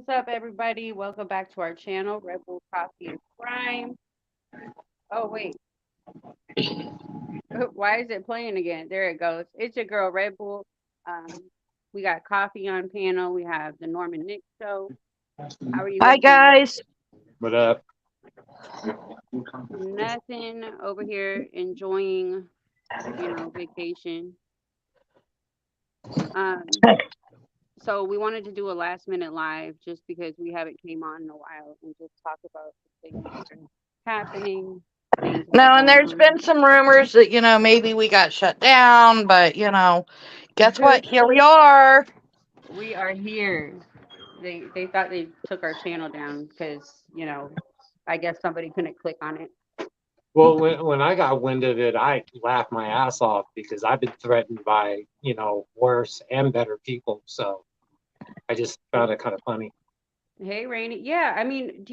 up, everybody? Welcome back to our channel, Red Bull Coffee and Crime. Oh, wait. Why is it playing again? There it goes. It's your girl, Red Bull. Um, we got coffee on panel. We have the Norman Nick Show. How are you Hi, looking? guys. What up? Nothing over here enjoying, vacation. Um, so we wanted to do a last minute live just because we haven't came on in a while and just talk about the things that are happening, things that are No, and going there's on. been some rumors that, maybe we got shut down, but, guess what? Here we are. We are here. They thought they took our channel down because, I guess somebody couldn't click on it. Well, when I got wind of it, I laughed my ass off because I've been threatened by, worse and better people. So I just found it kind of funny. Hey, Rainy. Yeah, I mean,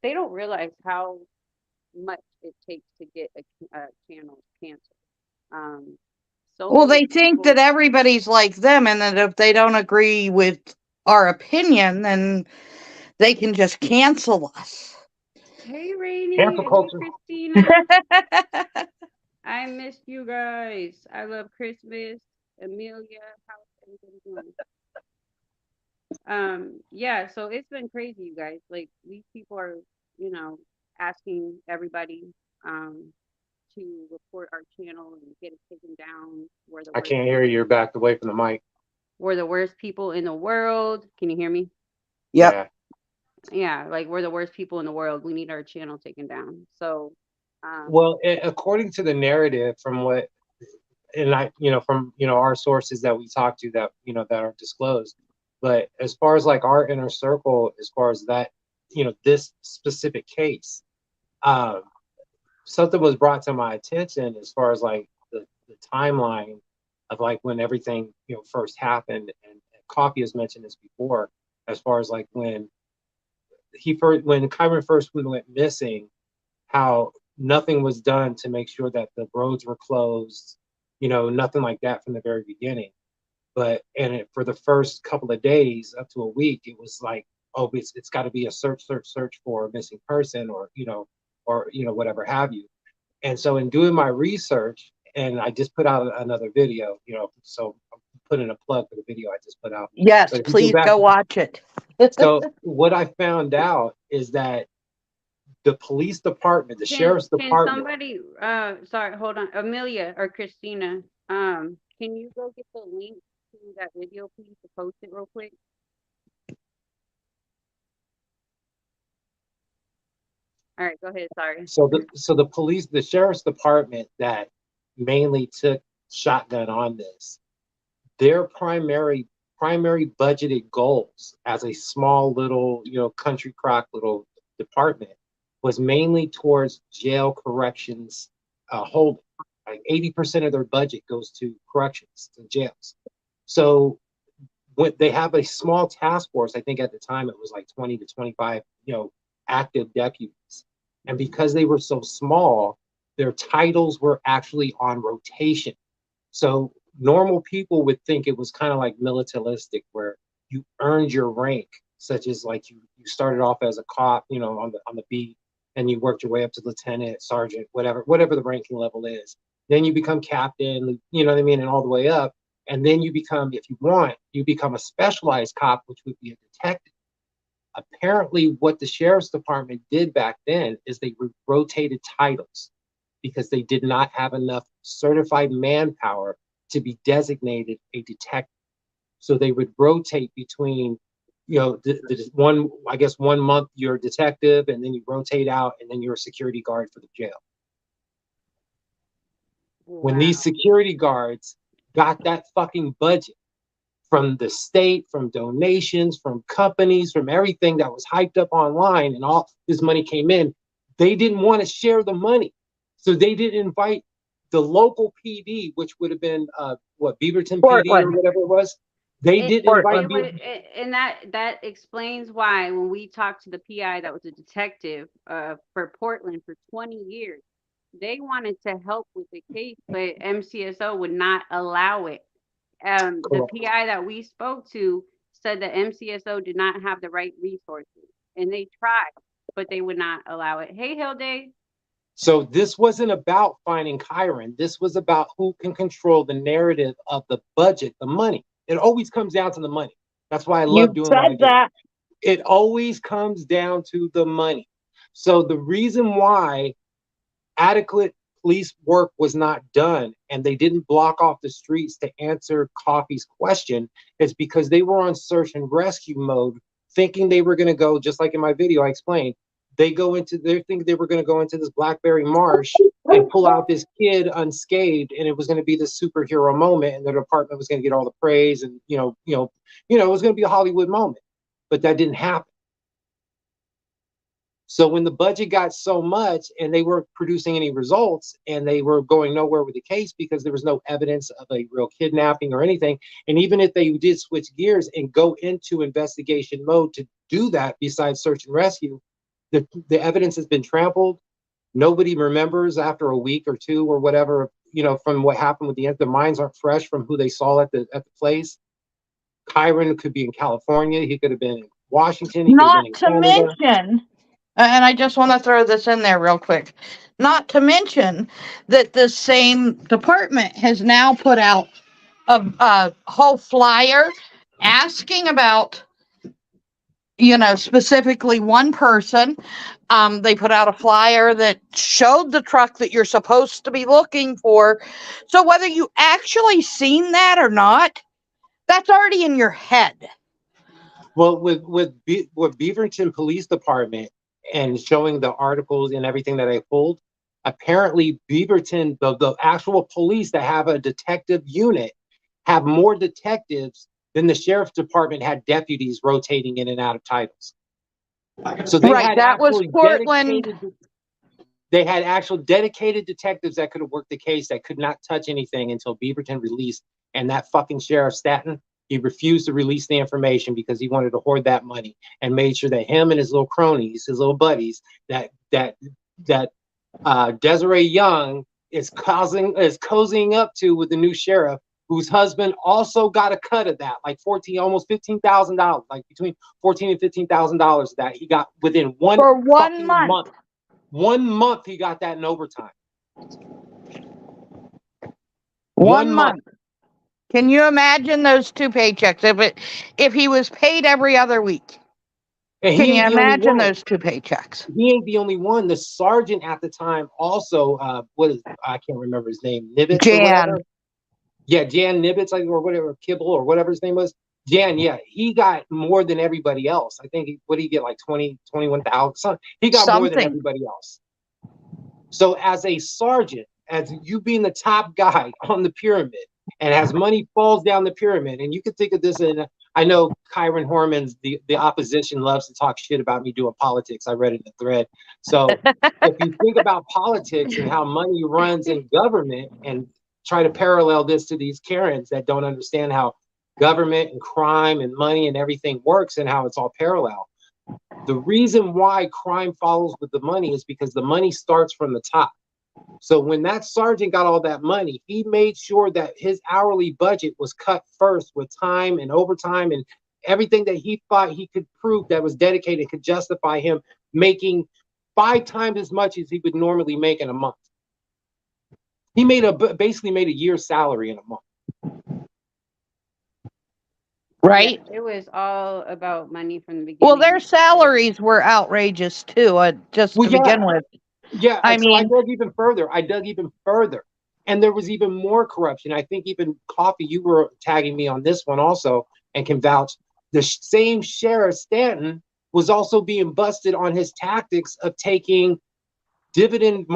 they don't realize how much it takes to get a channel canceled. Um, so Well, many they think that people. everybody's like them, and that if they don't agree with our opinion, then they can just cancel us. Hey, Rainy. Cancel Hey, culture. Christina. I missed you guys. I love Christmas. Amelia, how's everybody doing? Yeah, so it's been crazy, you guys. Like these people are, you know, asking everybody to report our channel and get it taken down. I can't hear you. You're backed away from the mic. We're the worst people in the world. Can you hear me? Yep. Yeah. Yeah, like we're the worst people in the world. We need our channel taken down. So, Well, according to the narrative from what, and from, our sources that we talk to that, that are disclosed. But as far as like our inner circle, as far as that, this specific case, um, something was brought to my attention as far as like the timeline of like when everything first happened, and Coffee has mentioned this before, as far as like when Kyron first went missing, how nothing was done to make sure that the roads were closed, nothing like that from the very beginning. But for the first couple of days up to a week, it was like, oh, it's got to be a search for a missing person, or whatever have you. And so in doing my research, and I just put out another video, so I'm putting a plug for the video I just put out. Yes, But if you go please back, go watch it. so what I found out is that the police department, the sheriff's can department, somebody sorry, hold on, Amelia or Christina, can you go get the link to that video, please, to post it real quick? All right, go ahead. Sorry. the sheriff's department that mainly took shotgun on this, their primary budgeted goals as a small little, country crock little department was mainly towards jail corrections, holding. Like 80% of their budget goes to corrections, to jails. So when they have a small task force, I think at the time it was like 20 to 25, active deputies. And because they were so small, their titles were actually on rotation. So normal people would think it was kind of like militaristic, where you earned your rank, such as like you started off as a cop, on the beat, and you worked your way up to lieutenant, sergeant, whatever the ranking level is. Then you become captain, you know what I mean, and all the way up. And then you become, if you want, you become a specialized cop, which would be a detective. Apparently, what the sheriff's department did back then is they rotated titles because they did not have enough certified manpower to be designated a detective. So they would rotate between, the one, I guess 1 month you're a detective, and then you rotate out, and then you're a security guard for the jail. When Wow. these security guards got that fucking budget from the state, from donations, from companies, from everything that was hyped up online, and all this money came in, they didn't want to share the money. So they didn't invite the local PD, which would have been Beaverton PD or Portland. whatever it was. They It didn't invite it Portland. was, and that explains why when we talked to the PI that was a detective for Portland for 20 years, they wanted to help with the case, but MCSO would not allow it. The Correct. PI that we spoke to said that MCSO did not have the right resources, and they tried, but they would not allow it. Hey, Hilde. So this wasn't about finding Kyron. This was about who can control the narrative of the budget, the money. It always comes down to the money. That's why I love You doing what I said do. that. It always comes down to the money. So the reason why adequate police work was not done and they didn't block off the streets to answer Coffee's question is because they were on search and rescue mode, thinking they were going to go, just like in my video I explained, they think they were going to go into this Blackberry Marsh and pull out this kid unscathed, and it was going to be this superhero moment, and the department was going to get all the praise, and it was going to be a Hollywood moment, but that didn't happen. So when the budget got so much and they weren't producing any results and they were going nowhere with the case because there was no evidence of a real kidnapping or anything, and even if they did switch gears and go into investigation mode to do that besides search and rescue, the evidence has been trampled. Nobody remembers after a week or two or whatever, from what happened with the minds aren't fresh from who they saw at the place. Kyron could be in California. He could have been in Washington. He could have Not been in to Canada. mention, and I just want to throw this in there real quick, not to mention that the same department has now put out a whole flyer asking about, specifically one person. They put out a flyer that showed the truck that you're supposed to be looking for. So whether you actually seen that or not, that's already in your head. Well, with Beaverton Police Department and showing the articles and everything that I pulled, apparently Beaverton, the actual police that have a detective unit, have more detectives than the sheriff's department had deputies rotating in and out of titles. So they Right, had that was actually Portland. they had actual dedicated detectives that could have worked the case that could not touch anything until Beaverton released. And that fucking Sheriff Stanton, he refused to release the information because he wanted to hoard that money and made sure that him and his little cronies, his little buddies, that Desiree Young is cozying up to with the new sheriff, whose husband also got a cut of that, like almost $15,000, like between $14,000 and $15,000 that he got within one For 1 fucking month. 1 month he got that in overtime. 1 month. Can you imagine those 2 paychecks if he was paid every other week? And Can you imagine those 2 paychecks? He ain't the only one. The sergeant at the time also, I can't remember his name, Nibbits or whatever. Yeah, Jan Nibbits, or whatever, Kibble or whatever his name was. Jan, yeah, he got more than everybody else. I think what did he get, like 21,000? He got more than everybody else. So as a sergeant, as you being the top guy on the pyramid, and as money falls down the pyramid, and you can think of this in, I know Kyron Horman's, the opposition loves to talk shit about me doing politics. I read it in the thread. So if you think about politics and how money runs in government and try to parallel this to these Karens that don't understand how government and crime and money and everything works and how it's all parallel. The reason why crime follows with the money is because the money starts from the top. So when that sergeant got all that money, he made sure that his hourly budget was cut first with time and overtime and everything that he thought he could prove that was dedicated could justify him making 5 times as much as he would normally make in a month. He basically made a year's salary in a month. Right? Yeah, it was all about money from the beginning. Well, their salaries were outrageous too, begin with. Yeah, I dug even further. And there was even more corruption. I think even Coffee, you were tagging me on this one also and can vouch. The same Sheriff Stanton was also being busted on his tactics of taking dividend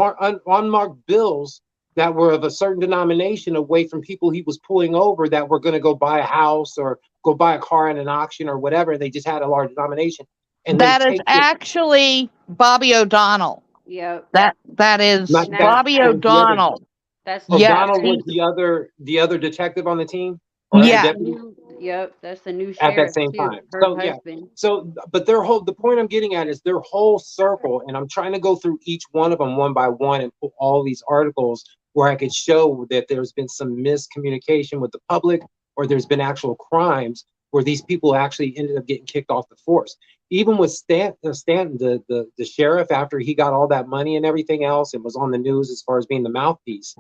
unmarked bills that were of a certain denomination away from people he was pulling over that were going to go buy a house or go buy a car in an auction or whatever. They just had a large denomination. And that is actually Bobby O'Donnell. Yep. That is Bobby O'Donnell. O'Donnell was the other detective on the team. Yeah. Yep, that's the new sheriff at that same time. But the point I'm getting at is their whole circle, and I'm trying to go through each one of them one by one and put all these articles where I could show that there's been some miscommunication with the public or there's been actual crimes where these people actually ended up getting kicked off the force. Even with Stanton, the sheriff, after he got all that money and everything else and was on the news as far as being the mouthpiece,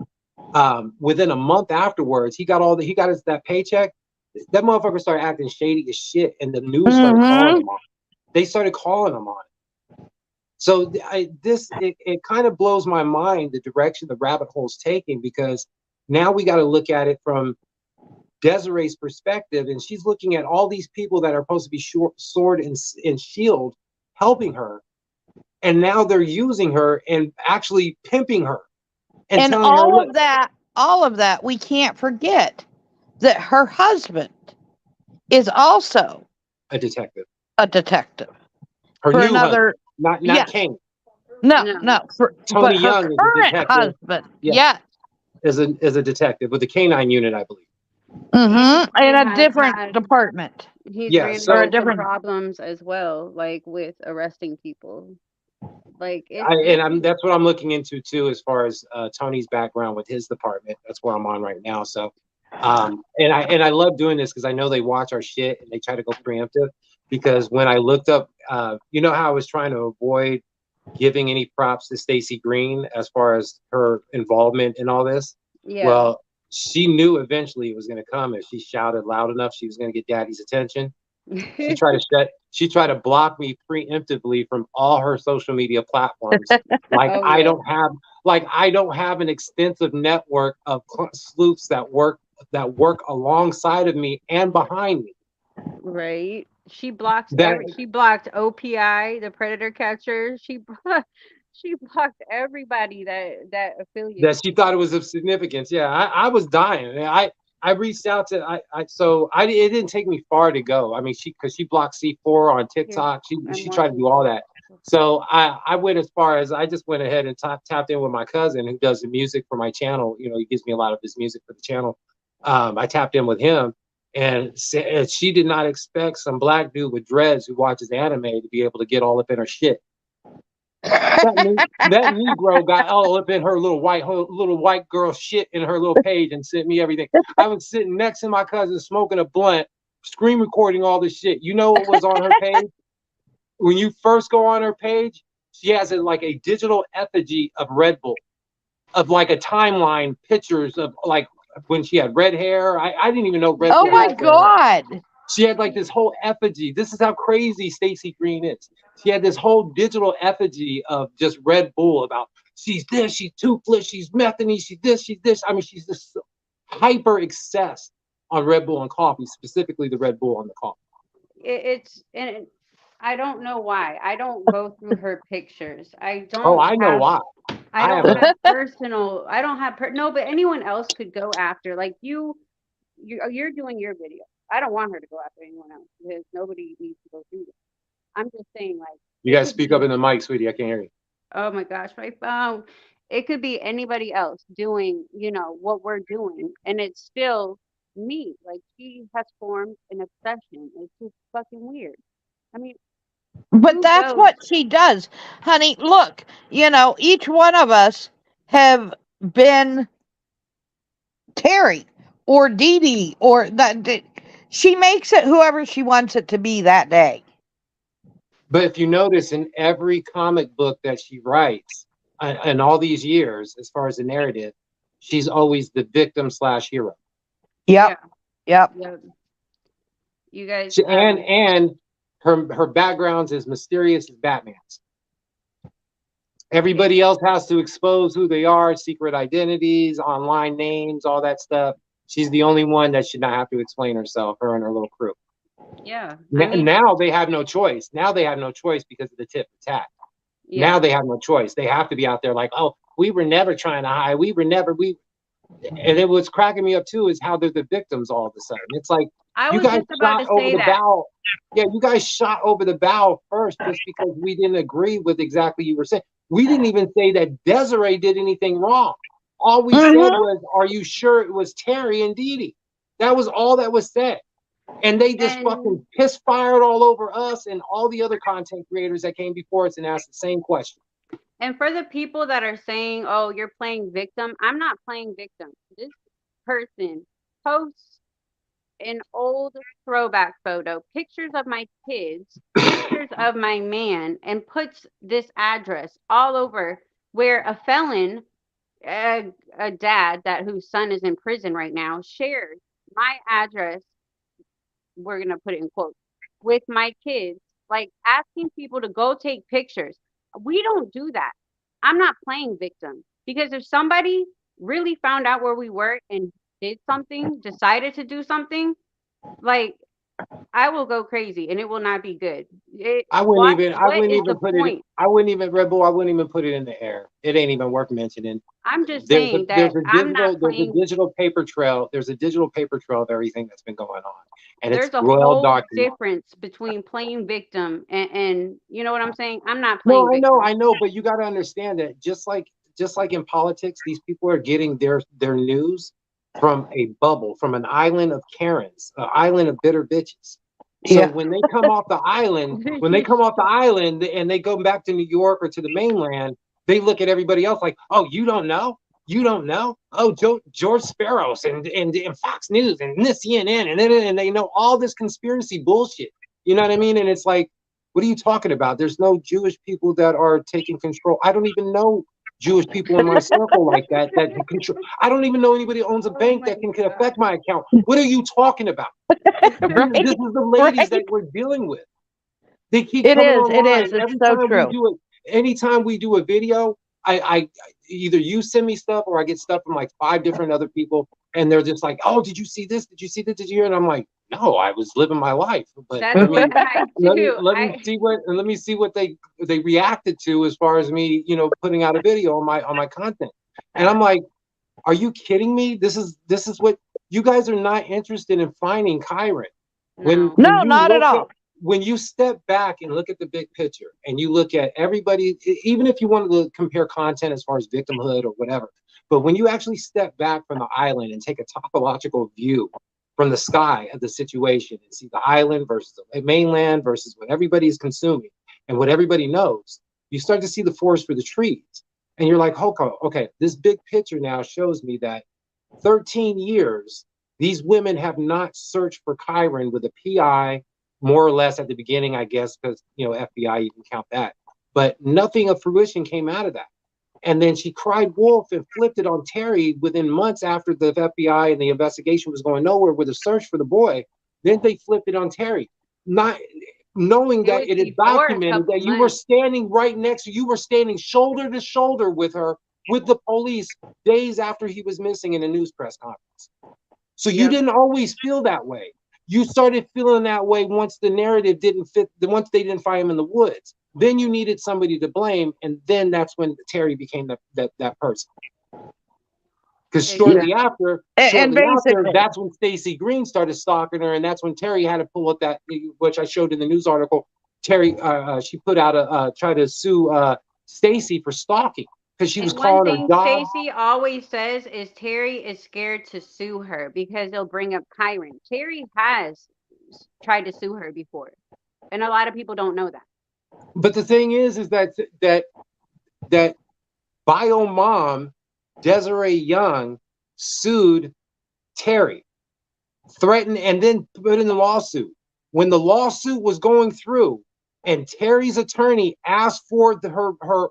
within a month afterwards, he got that paycheck. That motherfucker started acting shady as shit, and the news started calling him on it. They started calling him on it. So it kind of blows my mind the direction the rabbit hole's taking, because now we got to look at it from Desiree's perspective, and she's looking at all these people that are supposed to be sword and shield helping her, and now they're using her and actually pimping her And telling her, all look, of that, we can't forget that her husband is also a detective. a detective. Her For new another, husband, not yes. Kane. No, No. but Tony her Young is a current detective. husband, Yeah. yes. Is a detective with the canine unit, I believe. Mm-hmm. He In a has different had- department. He's Yeah, ran so- into different- problems as well, like with arresting people. Like That's what I'm looking into too, as far as Tony's background with his department. That's where I'm on right now. So, and I love doing this because I know they watch our shit and they try to go preemptive. Because when I looked up, you know how I was trying to avoid giving any props to Stacey Green as far as her involvement in all this. yeah. Well, she knew eventually it was going to come. If she shouted loud enough, she was going to get Daddy's attention. She tried to block me preemptively from all her social media platforms. Like Oh, I yeah. don't have an extensive network of sleuths that work alongside of me and behind me. Right. She blocked That- she blocked OPI, the predator catcher. She blocked everybody that affiliated. that she thought it was of significance. Yeah, I was dying. I reached out to it didn't take me far to go. I mean, because she blocked C4 on TikTok. She tried to do all that. So I went as far as I just went ahead and tapped in with my cousin who does the music for my channel. You know, he gives me a lot of his music for the channel. I tapped in with him, and she did not expect some black dude with dreads who watches anime to be able to get all up in her shit. That Negro got all up in her little white girl shit in her little page and sent me everything. I was sitting next to my cousin smoking a blunt, screen recording all this shit. You know what was on her page? When you first go on her page, she has like a digital effigy of Red Bull, of like a timeline, pictures of like when she had red hair. I didn't even know Red Bull. Oh my had red hair. God. She had like this whole effigy. This is how crazy Stacey Green is. She had this whole digital effigy of just Red Bull about she's this, she's toothless, she's methany, she's this, she's this. I mean, she's just hyper obsessed on Red Bull and coffee, specifically the Red Bull on the coffee. I don't know why. I don't go through her pictures. I don't. Oh, I know have- why. I I don't have personal. I don't have no, but anyone else could go after. Like you're doing your video. I don't want her to go after anyone else because nobody needs to go through this. I'm just saying, like, You guys speak up in the mic, sweetie. I can't hear you. oh my gosh, my phone. It could be anybody else doing, what we're doing, and it's still me. Like she has formed an obsession. It's just fucking weird. I mean, But who that's goes- what she does. Honey, look, each one of us have been Terry or Dee Dee or that. She makes it whoever she wants it to be that day. But if you notice, in every comic book that she writes, in all these years, as far as the narrative, she's always the victim / hero. Yep. Yep. yeah. You guys, And her background's as mysterious as Batman's. Everybody else has to expose who they are, secret identities, online names, all that stuff. She's the only one that should not have to explain herself, her and her little crew. yeah. I mean, Now they have no choice. Now they have no choice because of the tip attack. yeah. Now they have no choice. They have to be out there like, oh, we were never trying to hide. And then what's cracking me up too is how they're the victims all of a sudden. It's like, I you was guys just about shot to over say the that. bow. Yeah, you guys shot over the bow first just because we didn't agree with exactly what you were saying. We didn't even say that Desiree did anything wrong. All we said was, are you sure it was Terry and Dee Dee? That was all that was said. And they just fucking piss fired all over us and all the other content creators that came before us and asked the same question. And for the people that are saying, oh, you're playing victim, I'm not playing victim. This person posts an old throwback photo, pictures of my kids, pictures of my man, and puts this address all over where a felon, a dad that whose son is in prison right now, shared my address, we're gonna put it in quotes, with my kids, like asking people to go take pictures. We don't do that. I'm not playing victim because if somebody really found out where we were and did something, decided to do something, like I will go crazy and it will not be good. I What wouldn't is the even put it, point? I wouldn't even, Red Bull, I wouldn't even put it in the air. It ain't even worth mentioning. I'm just saying that I'm not playing. There's a digital paper trail of everything that's been going on. And it's There's a well whole documented. difference between playing victim and you know what I'm saying? I'm not No, playing victim. I know, but you got to understand that just like in politics, these people are getting their news from a bubble, from an island of Karens, an island of bitter bitches. So Yeah. when they come off the island, when they come off the island and they go back to New York or to the mainland, they look at everybody else like, oh, you don't know? You don't know? Oh, George Sparrows and Fox News and this CNN and they know all this conspiracy bullshit. You know what I mean? And it's like, what are you talking about? There's no Jewish people that are taking control. I don't even know Jewish people in my circle like that can control. I don't even know anybody who owns a Oh bank my that can God. affect my account. What are you talking about? Right. This is the ladies Right. that we're dealing with. They keep It coming is. It is. online It's every so time we true. do it. Anytime we do a video, I either you send me stuff or I get stuff from like 5 different other people, and they're just like, "Oh, did you see this? Did you see this? Did you hear?" And I'm like, "No, I was living my life." But That's I what mean, I do. let me see what they reacted to as far as me, putting out a video on my content. And I'm like, are you kidding me? This is what you guys are not interested in finding Kyron. No. When No, you not at look at all. when you step back and look at the big picture and you look at everybody, even if you wanted to compare content as far as victimhood or whatever, but when you actually step back from the island and take a topological view from the sky of the situation and see the island versus the mainland versus what everybody is consuming and what everybody knows, you start to see the forest for the trees. And you're like, okay, this big picture now shows me that 13 years, these women have not searched for Kyron with a PI, more or less at the beginning, I guess, because, FBI, you can count that. But nothing of fruition came out of that. And then she cried wolf and flipped it on Terry within months after the FBI and the investigation was going nowhere with a search for the boy. Then they flipped it on Terry, not knowing It that was it is before a documented couple that you were months. standing right next to, you were standing shoulder to shoulder with her with the police days after he was missing in a news press conference. So you Yep. didn't always feel that way. You started feeling that way once the narrative didn't fit, once they didn't find him in the woods. Then you needed somebody to blame, and then that's when Terry became that person. Because Exactly. And basically, that's when Stacey Green started stalking her, and that's when Terry had to pull up that, which I showed in the news article. Terry, she put out try to sue Stacey for stalking because she was And one calling her thing dog. Stacy always says is Terry is scared to sue her because they'll bring up Kyron. Terry has tried to sue her before, and a lot of people don't know that. But the thing is that bio mom Desiree Young sued Terry, threatened, and then put in the lawsuit. When the lawsuit was going through, and Terry's attorney asked for her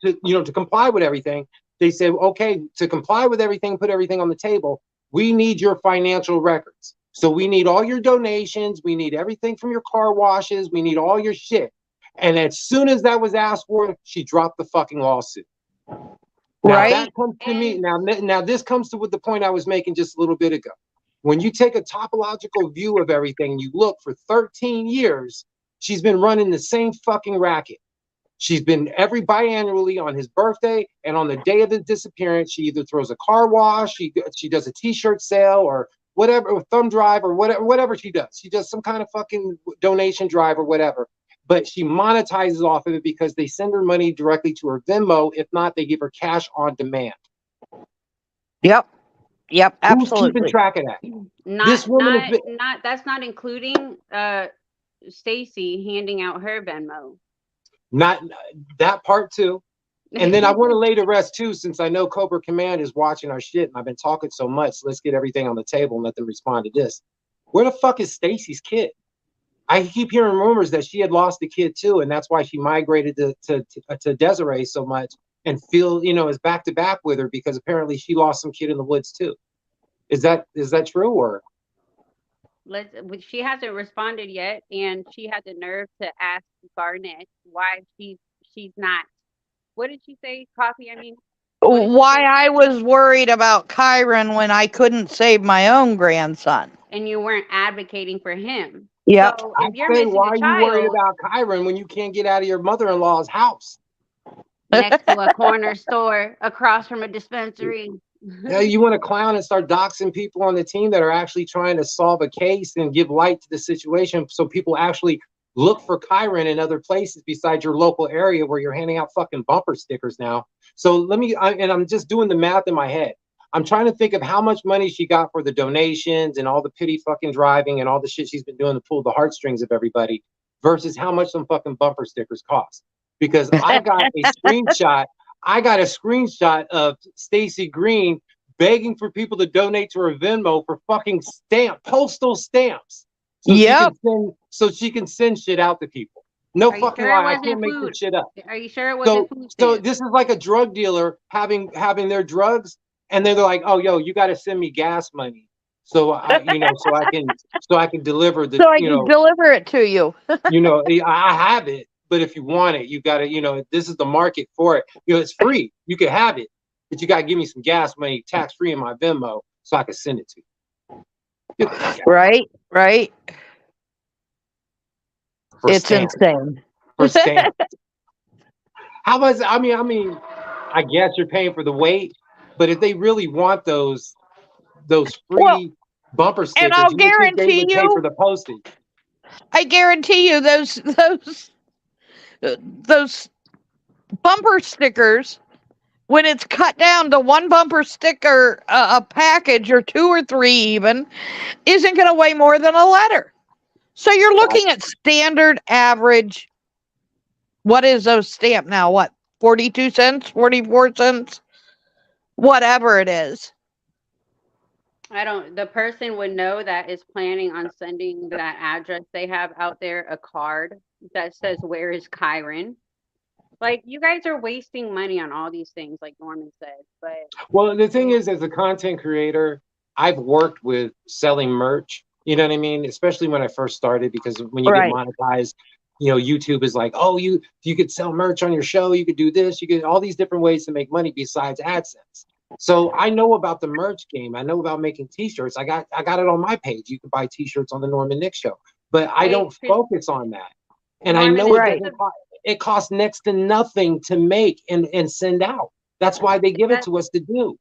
to comply with everything, they said, okay, to comply with everything, put everything on the table. We need your financial records. So we need all your donations. We need everything from your car washes. We need all your shit. And as soon as that was asked for, she dropped the fucking lawsuit. Now right? that comes to me. Now this comes to what the point I was making just a little bit ago. When you take a topological view of everything, you look for 13 years, she's been running the same fucking racket. She's been every biannually on his birthday and on the day of his disappearance. She either throws a car wash, she does a t-shirt sale or whatever, or thumb drive or whatever she does. She does some kind of fucking donation drive or whatever. But she monetizes off of it because they send her money directly to her Venmo. If not, they give her cash on demand. Yep. Yep. Who's keeping Absolutely. track of that? This Not, woman has not, been not. That's not including Stacy handing out her Venmo. not that part too. And then I want to lay to rest too, since I know Cobra Command is watching our shit and I've been talking so much. Let's get everything on the table and let them respond to this. Where the fuck is Stacy's kid? I keep hearing rumors that she had lost a kid too, and that's why she migrated to Desiree so much, and Phil, is back to back with her because apparently she lost some kid in the woods too. Is that true or? She hasn't responded yet, and she had the nerve to ask Garnett why she's not. What did she say? Coffee, I mean. What did she Why say? I was worried about Kyron when I couldn't save my own grandson. And you weren't advocating for him. Yep. So I if you're say, missing why a are you worried child about Kyron when you can't get out of your mother-in-law's house? next to a corner store across from a dispensary. Yeah, you want to clown and start doxing people on the team that are actually trying to solve a case and give light to the situation, so people actually look for Kyron in other places besides your local area where you're handing out fucking bumper stickers now. So I'm just doing the math in my head. I'm trying to think of how much money she got for the donations and all the pity fucking driving and all the shit she's been doing to pull the heartstrings of everybody versus how much some fucking bumper stickers cost. Because I got a screenshot of Stacey Green begging for people to donate to her Venmo for fucking postal stamps. So she can send shit out to people. No fucking lie, I can't make this shit up. Are you sure it wasn't food stamps? So this is like a drug dealer having their drugs, and then they're like, "Oh, yo, you got to send me gas money, so I can deliver the, So I can deliver it to you. I have it, but if you want it, you got to, this is the market for it. It's free, you can have it, but you got to give me some gas money, tax free in my Venmo, so I can send it to you." Right. For it's stamps. insane. For stamps. How much? I mean, I guess you're paying for the weight, but if they really want those free bumper stickers, and I'll you would think they would guarantee pay you, for the postage. I guarantee you those bumper stickers, when it's cut down to one bumper sticker a package or two or three even, isn't going to weigh more than a letter. So you're looking at standard average. What is those stamp now? What, 42 cents, 44 cents, whatever it is. The person would know that is planning on sending that address they have out there a card that says, "Where is Kyron?" Like, you guys are wasting money on all these things, like Norman said. But well, the thing is, as a content creator, I've worked with selling merch. You know what I mean? Especially when I first started, because when you get monetized, YouTube is like, "Oh, you could sell merch on your show. You could do this. You could all these different ways to make money besides AdSense." So I know about the merch game. I know about making T-shirts. I got it on my page. You can buy T-shirts on the Norman Nick Show, but I don't focus on that. And Norman, I know it costs next to nothing to make and send out. That's why they give it to us to do.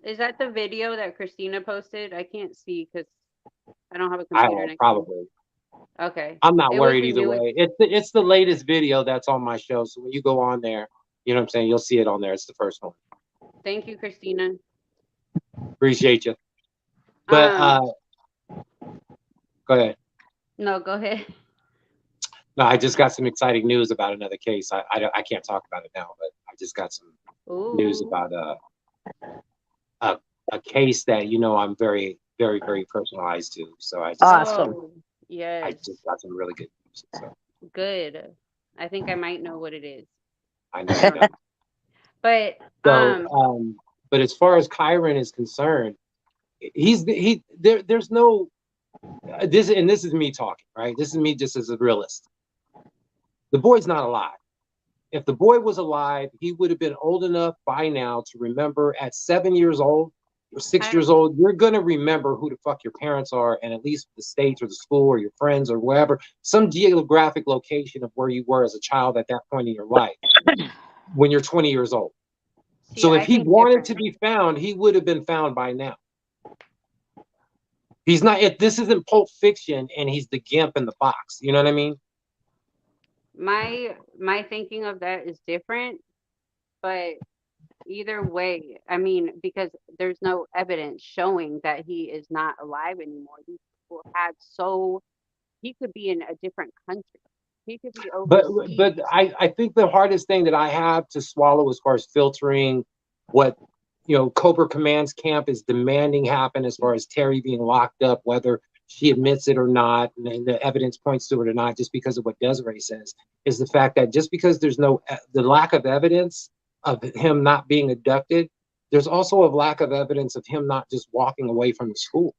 Is that the video that Christina posted? I can't see because I don't have a computer next probably. to me. Okay. I'm not worried either way. It's the latest video that's on my show. So when you go on there, you know what I'm saying, you'll see it on there. It's the first one. Thank you, Christina. Appreciate you. But go ahead. No, go ahead. No, I just got some exciting news about another case. I can't talk about it now, but I just got some news about a case that I'm very, very, very personalized to. So I just yes. I just got some really good news. So. Good. I think I might know what it is. I know. But but as far as Kyron is concerned, there's no this, and this is me talking, right? This is me just as a realist. The boy's not alive. If the boy was alive, he would have been old enough by now to remember at 7 years old or 6 years old, you're going to remember who the fuck your parents are, and at least the states or the school or your friends or wherever, some geographic location of where you were as a child at that point in your life when you're 20 years old. So if he wanted to be found, he would have been found by now. He's not, if this isn't Pulp Fiction and he's the gimp in the box, you know what I mean? My thinking of that is different, but either way, I mean, because there's no evidence showing that he is not alive anymore. These people he could be in a different country. He could be overseas. But I think the hardest thing that I have to swallow as far as filtering what Cobra Command's camp is demanding happen as far as Terry being locked up, whether she admits it or not, and the evidence points to it or not, just because of what Desiree says, is the fact that just because there's the lack of evidence of him not being abducted, there's also a lack of evidence of him not just walking away from the school.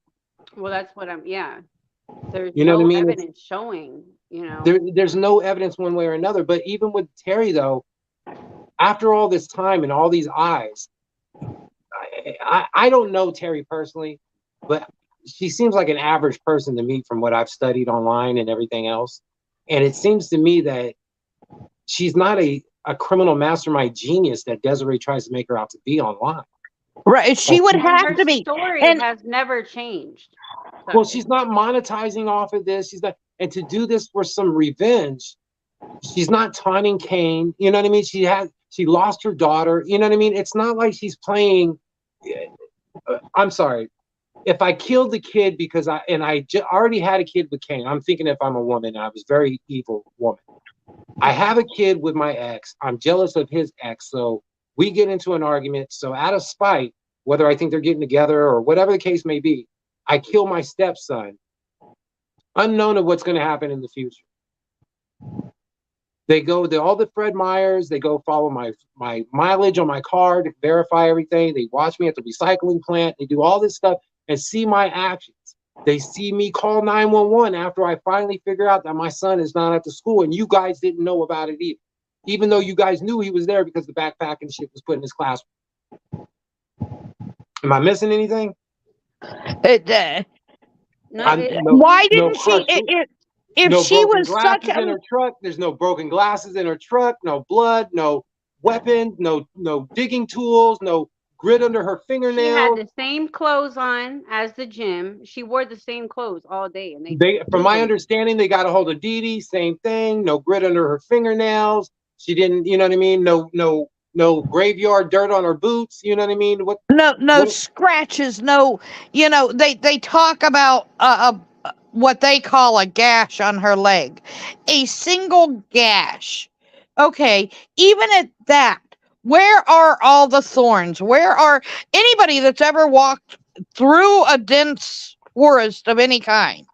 Well, that's what yeah. There's You know no what I mean? evidence showing, There's no evidence one way or another. But even with Terry, though, after all this time and all these eyes, I don't know Terry personally, but she seems like an average person to me from what I've studied online and everything else. And it seems to me that she's not a criminal mastermind genius that Desiree tries to make her out to be online. Right. She would and have her to be. story And has never changed. Well, she's not monetizing off of this. She's not, and to do this for some revenge, she's not taunting Kane. You know what I mean? She lost her daughter. You know what I mean? It's not like she's playing. I'm sorry. If I killed the kid because I already had a kid with Kane, I'm thinking if I'm a woman, I was a very evil woman. I have a kid with my ex. I'm jealous of his ex. So we get into an argument. So out of spite, whether I think they're getting together or whatever the case may be, I kill my stepson, unknown of what's going to happen in the future. They go to all the Fred Meyers. They go follow my mileage on my car to verify everything. They watch me at the recycling plant. They do all this stuff and see my actions. They see me call 911 after I finally figure out that my son is not at the school, and you guys didn't know about it either, even though you guys knew he was there because the backpack and shit was put in his classroom. Am I missing anything? Why didn't she? If no she broken was glasses such in a her truck, there's no broken glasses in her truck, no blood, no weapons, no digging tools, no grit under her She had fingernails. the same clothes on as the gym. She wore the same clothes all day, and From my understanding, they got a hold of Dee Dee, same thing, no grit under her fingernails. She didn't, you know what I mean? No graveyard dirt on her boots, you know what I mean? no scratches, no, they talk about what they call a gash on her leg, a single gash. Okay, even at that, where are all the thorns? Where are anybody that's ever walked through a dense forest of any kind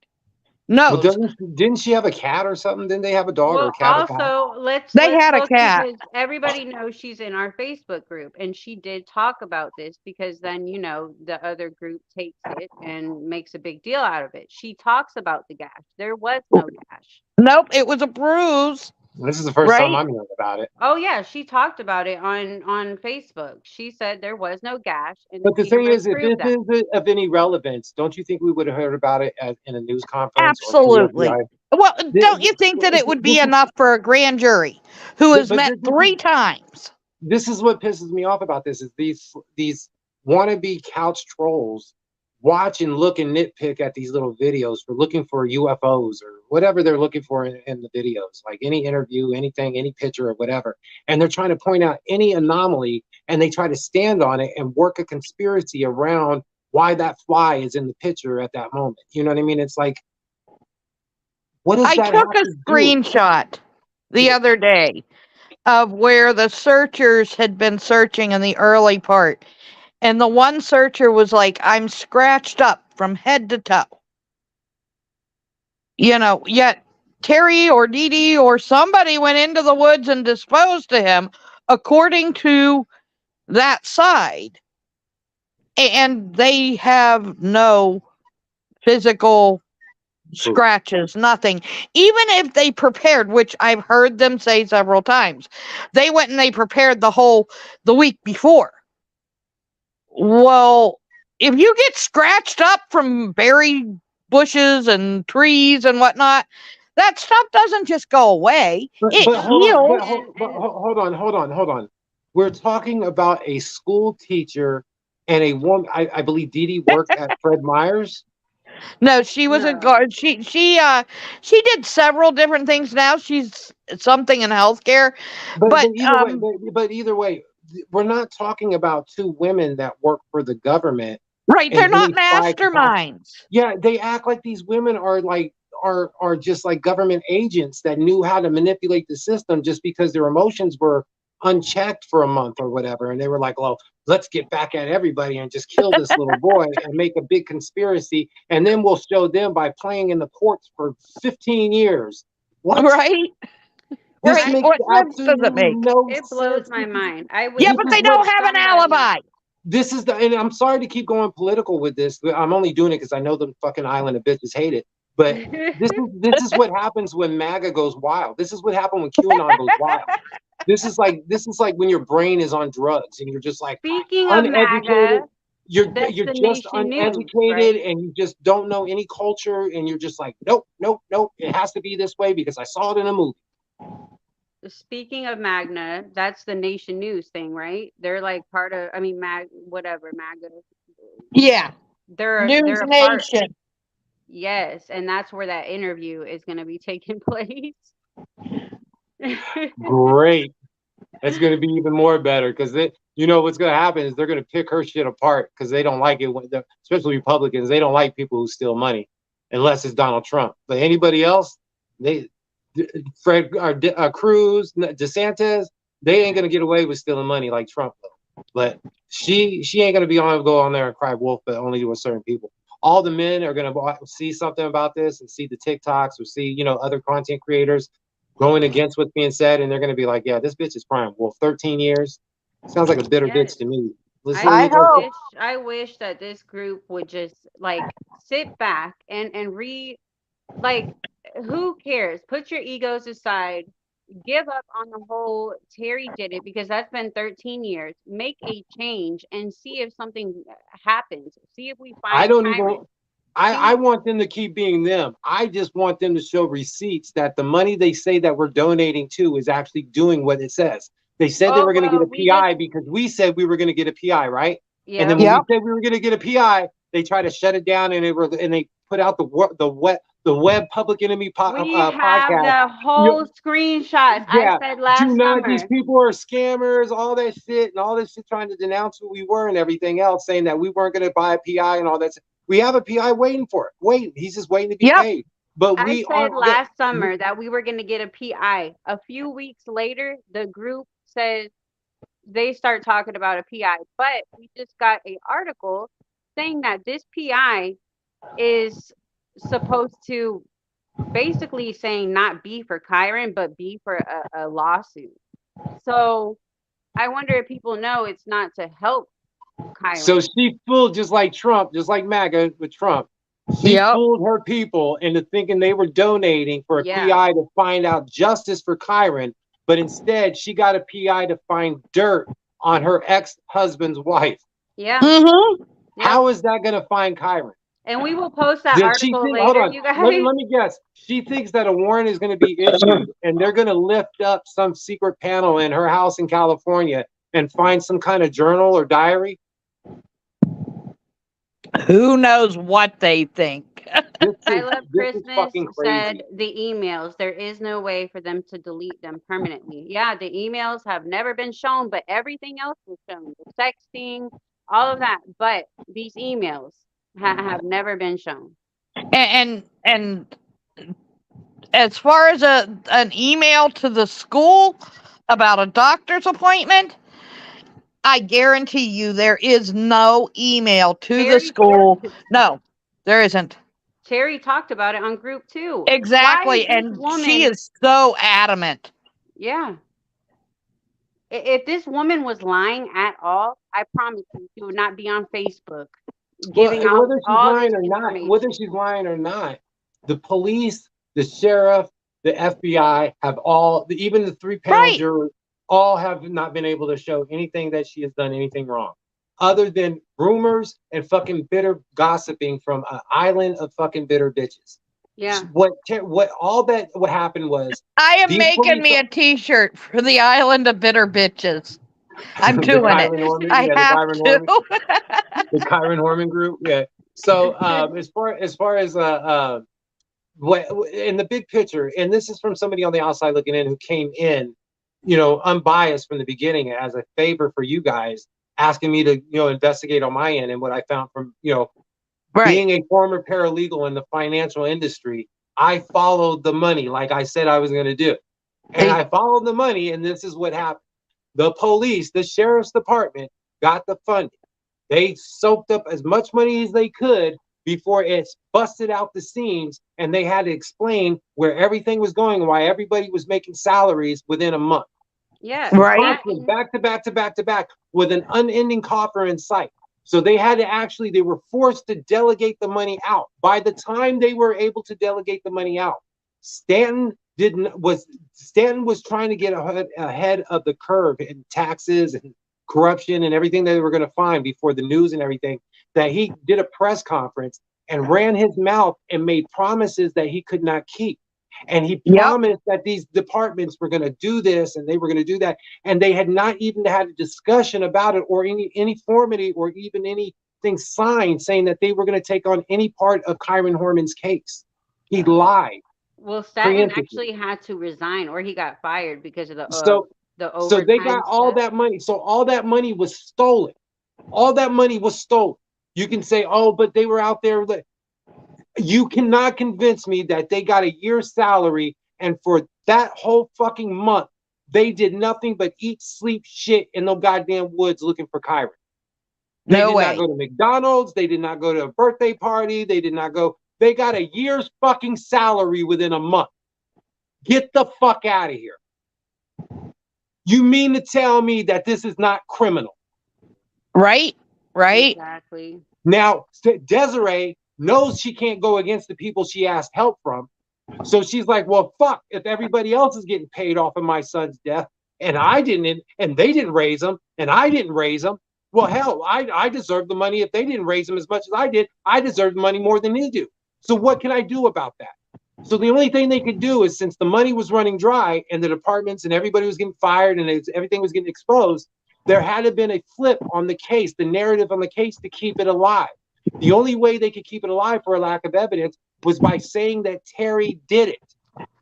knows? Well, didn't she have a cat or something? Didn't they have a dog or a cat? Also, let's had a look, cat. because everybody knows she's in our Facebook group, and she did talk about this because then the other group takes it and makes a big deal out of it. She talks about the gash. There was no gash. Nope, it was a bruise. This is the first time I'm hearing about it. Oh yeah, she talked about it on Facebook. She said there was no gash. And but the thing is, if this is of any relevance, don't you think we would have heard about it in a news conference? Absolutely. Well, don't you think that it would be enough for a grand jury who has met 3 times? This is what pisses me off about this: is these wannabe couch trolls watch and look and nitpick at these little videos for looking for UFOs or whatever they're looking for in the videos, like any interview, anything, any picture or whatever. And they're trying to point out any anomaly, and they try to stand on it and work a conspiracy around why that fly is in the picture at that moment. You know what I mean? It's like, what is that? I took a screenshot the other day of where the searchers had been searching in the early part. And the one searcher was like, I'm scratched up from head to toe. Yet Terry or Dee Dee or somebody went into the woods and disposed of him, according to that side. And they have no physical scratches, nothing. Even if they prepared, which I've heard them say several times, they went and they prepared the week before. Well, if you get scratched up from buried bushes and trees and whatnot, that stuff doesn't just go away. It heals. Hold on. We're talking about a school teacher and a woman. I believe Dee Dee worked at Fred Meyers. No, she was a guard. She did several different things. Now she's something in healthcare. But either way, we're not talking about 2 women that work for the government. Right, they're not masterminds. Yeah, they act like these women are just like government agents that knew how to manipulate the system just because their emotions were unchecked for a month or whatever. And they were like, well, let's get back at everybody and just kill this little boy and make a big conspiracy. And then we'll show them by playing in the courts for 15 years. What? Right? This Right. makes What sense does it absolutely make? no It sense. blows my mind. I wish Yeah, This but is they that what don't have an somebody- alibi. this is the, and I'm sorry to keep going political with this, but I'm only doing it because I know the fucking island of bitches hate it. But this is what happens when MAGA goes wild. This is what happened when QAnon goes wild. This is like when your brain is on drugs and you're just like Speaking of uneducated. MAGA, You're that's just Destination News, uneducated right? and you just don't know any culture and you're just like, nope, nope, nope. It has to be this way because I saw it in a movie. Speaking of Magna, that's the Nation News thing, right? They're like part of, I mean, MAGA. Yeah. They're News a part. Nation. Yes, and that's where that interview is going to be taking place. Great. It's going to be even more better because you know what's going to happen is they're going to pick her shit apart because they don't like it when, especially Republicans, they don't like people who steal money unless it's Donald Trump. But anybody else, Fred Cruz, DeSantis, they ain't going to get away with stealing money like Trump will. But she ain't going to go on there and cry wolf, but only to certain people. All the men are going to see something about this and see the TikToks or see, you know, other content creators going against what's being said, and they're going to be like, yeah, this bitch is prime wolf. 13 years sounds like a bitter Yes. bitch to me. I wish that this group would just like sit back and like, who cares? Put your egos aside. Give up on the whole Terry did it because that's been 13 years. Make a change and see if something happens. See if we find I don't Kyron. even. I want them to keep being them. I just want them to show receipts that the money they say that we're donating to is actually doing what it says. They said they were going to get a PI because we said we were going to get a PI, right? Yeah. And then when we said we were going to get a PI, they tried to shut it down and they put out the web Public Enemy podcast. We have the whole screenshots. Yeah, I said last summer. these people are scammers, all that shit, and all this shit trying to denounce who we were and everything else, saying that we weren't going to buy a PI and all that. We have a PI waiting for it. He's just waiting to be paid. But I said last summer that we were going to get a PI. A few weeks later, the group said they start talking about a PI. But we just got an article saying that this PI is supposed to basically saying not be for Kyron, but be for a lawsuit. So I wonder if people know it's not to help Kyron. So she fooled, just like Trump, just like MAGA with Trump. She fooled her people into thinking they were donating for a PI to find out justice for Kyron, but instead she got a PI to find dirt on her ex-husband's wife. Yeah. Mm-hmm. How is that going to find Kyron? And we will post that article later, you guys. Let me guess. She thinks that a warrant is going to be issued and they're going to lift up some secret panel in her house in California and find some kind of journal or diary. Who knows what they think? I Love Christmas said the emails, there is no way for them to delete them permanently. Yeah, the emails have never been shown, but everything else was shown. The sexting, all of that. But these emails have never been shown. And as far as an email to the school about a doctor's appointment, I guarantee you there is no email to the school. No, there isn't. Terry talked about it on group too. Exactly. And she is so adamant. Yeah. If this woman was lying at all, I promise you she would not be on Facebook giving out all this information. Whether she's lying or not, the police, the sheriff, the FBI have all, even the 3-panel jurors, all have not been able to show anything that she has done anything wrong, other than rumors and fucking bitter gossiping from an island of fucking bitter bitches. Yeah. What happened was, I am making me a T-shirt for the island of bitter bitches. I'm doing it. I have to. The Kyron Horman group, yeah. So as far as what in the big picture, and this is from somebody on the outside looking in who came in, you know, unbiased from the beginning as a favor for you guys, asking me to, you know, investigate on my end. And what I found from, you know, being a former paralegal in the financial industry, I followed the money like I said I was going to do. And I followed the money, and this is what happened. the police, the sheriff's department got the funding. They soaked up as much money as they could before it's busted out the seams, and they had to explain where everything was going, why everybody was making salaries within a month. Yeah. Right. that Constantly and- back to back to back to back with an unending coffer in sight. So they had to actually, they were forced to delegate the money out. By the time they were able to delegate the money out, Stanton was trying to get ahead of the curve in taxes and corruption and everything that they were going to find before the news and everything, that he did a press conference and ran his mouth and made promises that he could not keep. And he Yep. promised that these departments were going to do this and they were going to do that. And they had not even had a discussion about it or any formity or even anything signed saying that they were going to take on any part of Kyron Horman's case. He lied. Well, Staten Preemptively. actually had to resign, or he got fired because of the So overtime they got all stuff. that money. So all that money was stolen. All that money was stolen. You can say, oh, but they were out there. You cannot convince me that they got a year's salary and for that whole fucking month, they did nothing but eat, sleep, shit in the goddamn woods looking for Kyron. They No did way. not go to McDonald's. They did not go to a birthday party. They did not go. They got a year's fucking salary within a month. Get the fuck out of here. You mean to tell me that this is not criminal? Right? Right? Exactly. Now, Desiree knows she can't go against the people she asked help from. So she's like, well, fuck, if everybody else is getting paid off of my son's death and I didn't, and they didn't raise him and I didn't raise him, well, hell, I deserve the money. If they didn't raise him as much as I did, I deserve the money more than they do. So what can I do about that? So the only thing they could do is, since the money was running dry and the departments and everybody was getting fired and everything was getting exposed, there had to have been a flip on the case, the narrative on the case, to keep it alive. The only way they could keep it alive for a lack of evidence was by saying that Terry did it.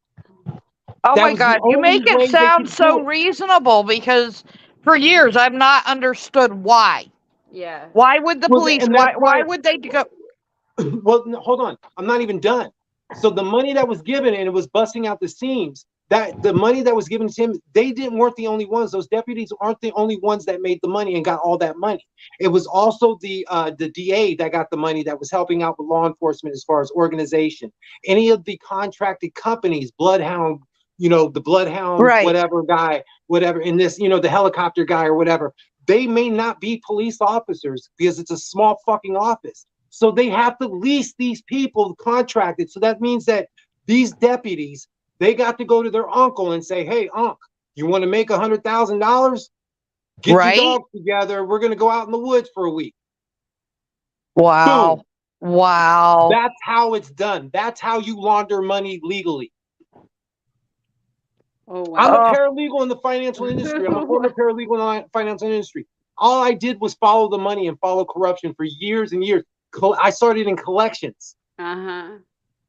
Oh That my was the God. You only make way it they sound could so do it. reasonable because for years I've not understood why. Yeah. Why would the Well, police, and why, that's why- why would they go? Well, no, hold on. I'm not even done. So the money that was given and it was busting out the seams, that the money that was given to him, weren't the only ones. Those deputies aren't the only ones that made the money and got all that money. It was also the DA that got the money that was helping out with law enforcement as far as organization. Any of the contracted companies, Bloodhound, the Bloodhound, Right. whatever guy, whatever, in this, the helicopter guy or whatever, they may not be police officers because it's a small fucking office. So they have to lease these people contracted. So that means that these deputies, they got to go to their uncle and say, hey, Unc, you want to make $100,000? Get Right. your dogs together. We're going to go out in the woods for a week. Wow. Wow. That's how it's done. That's how you launder money legally. Oh I'm wow. a paralegal in the financial industry. I'm a former paralegal in the financial industry. All I did was follow the money and follow corruption for years and years. I started in collections. Uh-huh.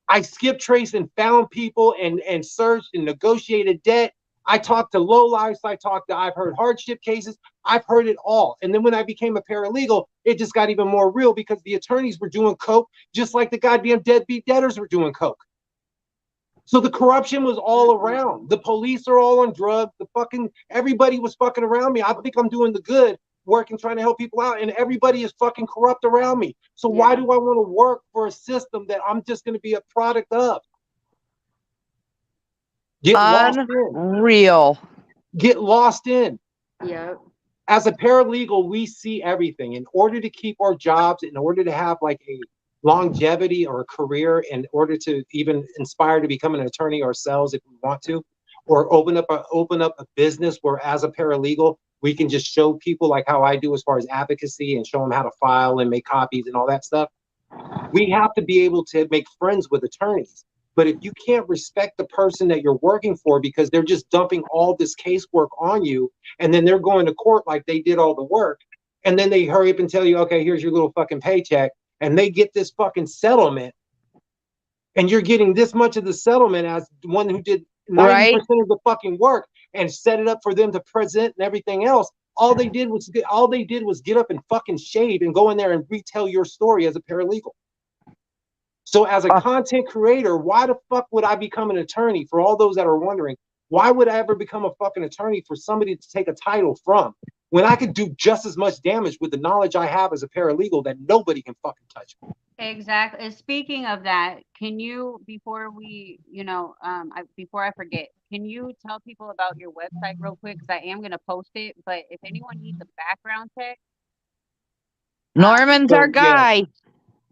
I skipped trace and found people and searched and negotiated debt. I talked to lowlifes. I've heard hardship cases. I've heard it all. And then when I became a paralegal, it just got even more real because the attorneys were doing coke just like the goddamn deadbeat debtors were doing coke. So the corruption was all around. The police are all on drugs. Everybody was fucking around me. I think I'm doing the good work and trying to help people out, and everybody is fucking corrupt around me. So why do I want to work for a system that I'm just going to be a product of? Get lost in. Unreal. Get lost in. Yep. As a paralegal, we see everything. In order to keep our jobs, in order to have like a longevity or a career, in order to even inspire to become an attorney ourselves if we want to, or open up a business where as a paralegal, we can just show people like how I do as far as advocacy and show them how to file and make copies and all that stuff. We have to be able to make friends with attorneys. But if you can't respect the person that you're working for because they're just dumping all this casework on you, and then they're going to court like they did all the work, and then they hurry up and tell you, okay, here's your little fucking paycheck, and they get this fucking settlement, and you're getting this much of the settlement as one who did 90% of the fucking work and set it up for them to present and everything else. All they did was get up and fucking shave and go in there and retell your story as a paralegal. So as a content creator, why the fuck would I become an attorney? For all those that are wondering, Why would I ever become a fucking attorney for somebody to take a title from when I could do just as much damage with the knowledge I have as a paralegal that nobody can fucking touch me? Exactly. And speaking of that, can you, before we, before I forget, can you tell people about your website real quick? Because I am gonna post it, but if anyone needs a background check, Norman's our So yeah, guy.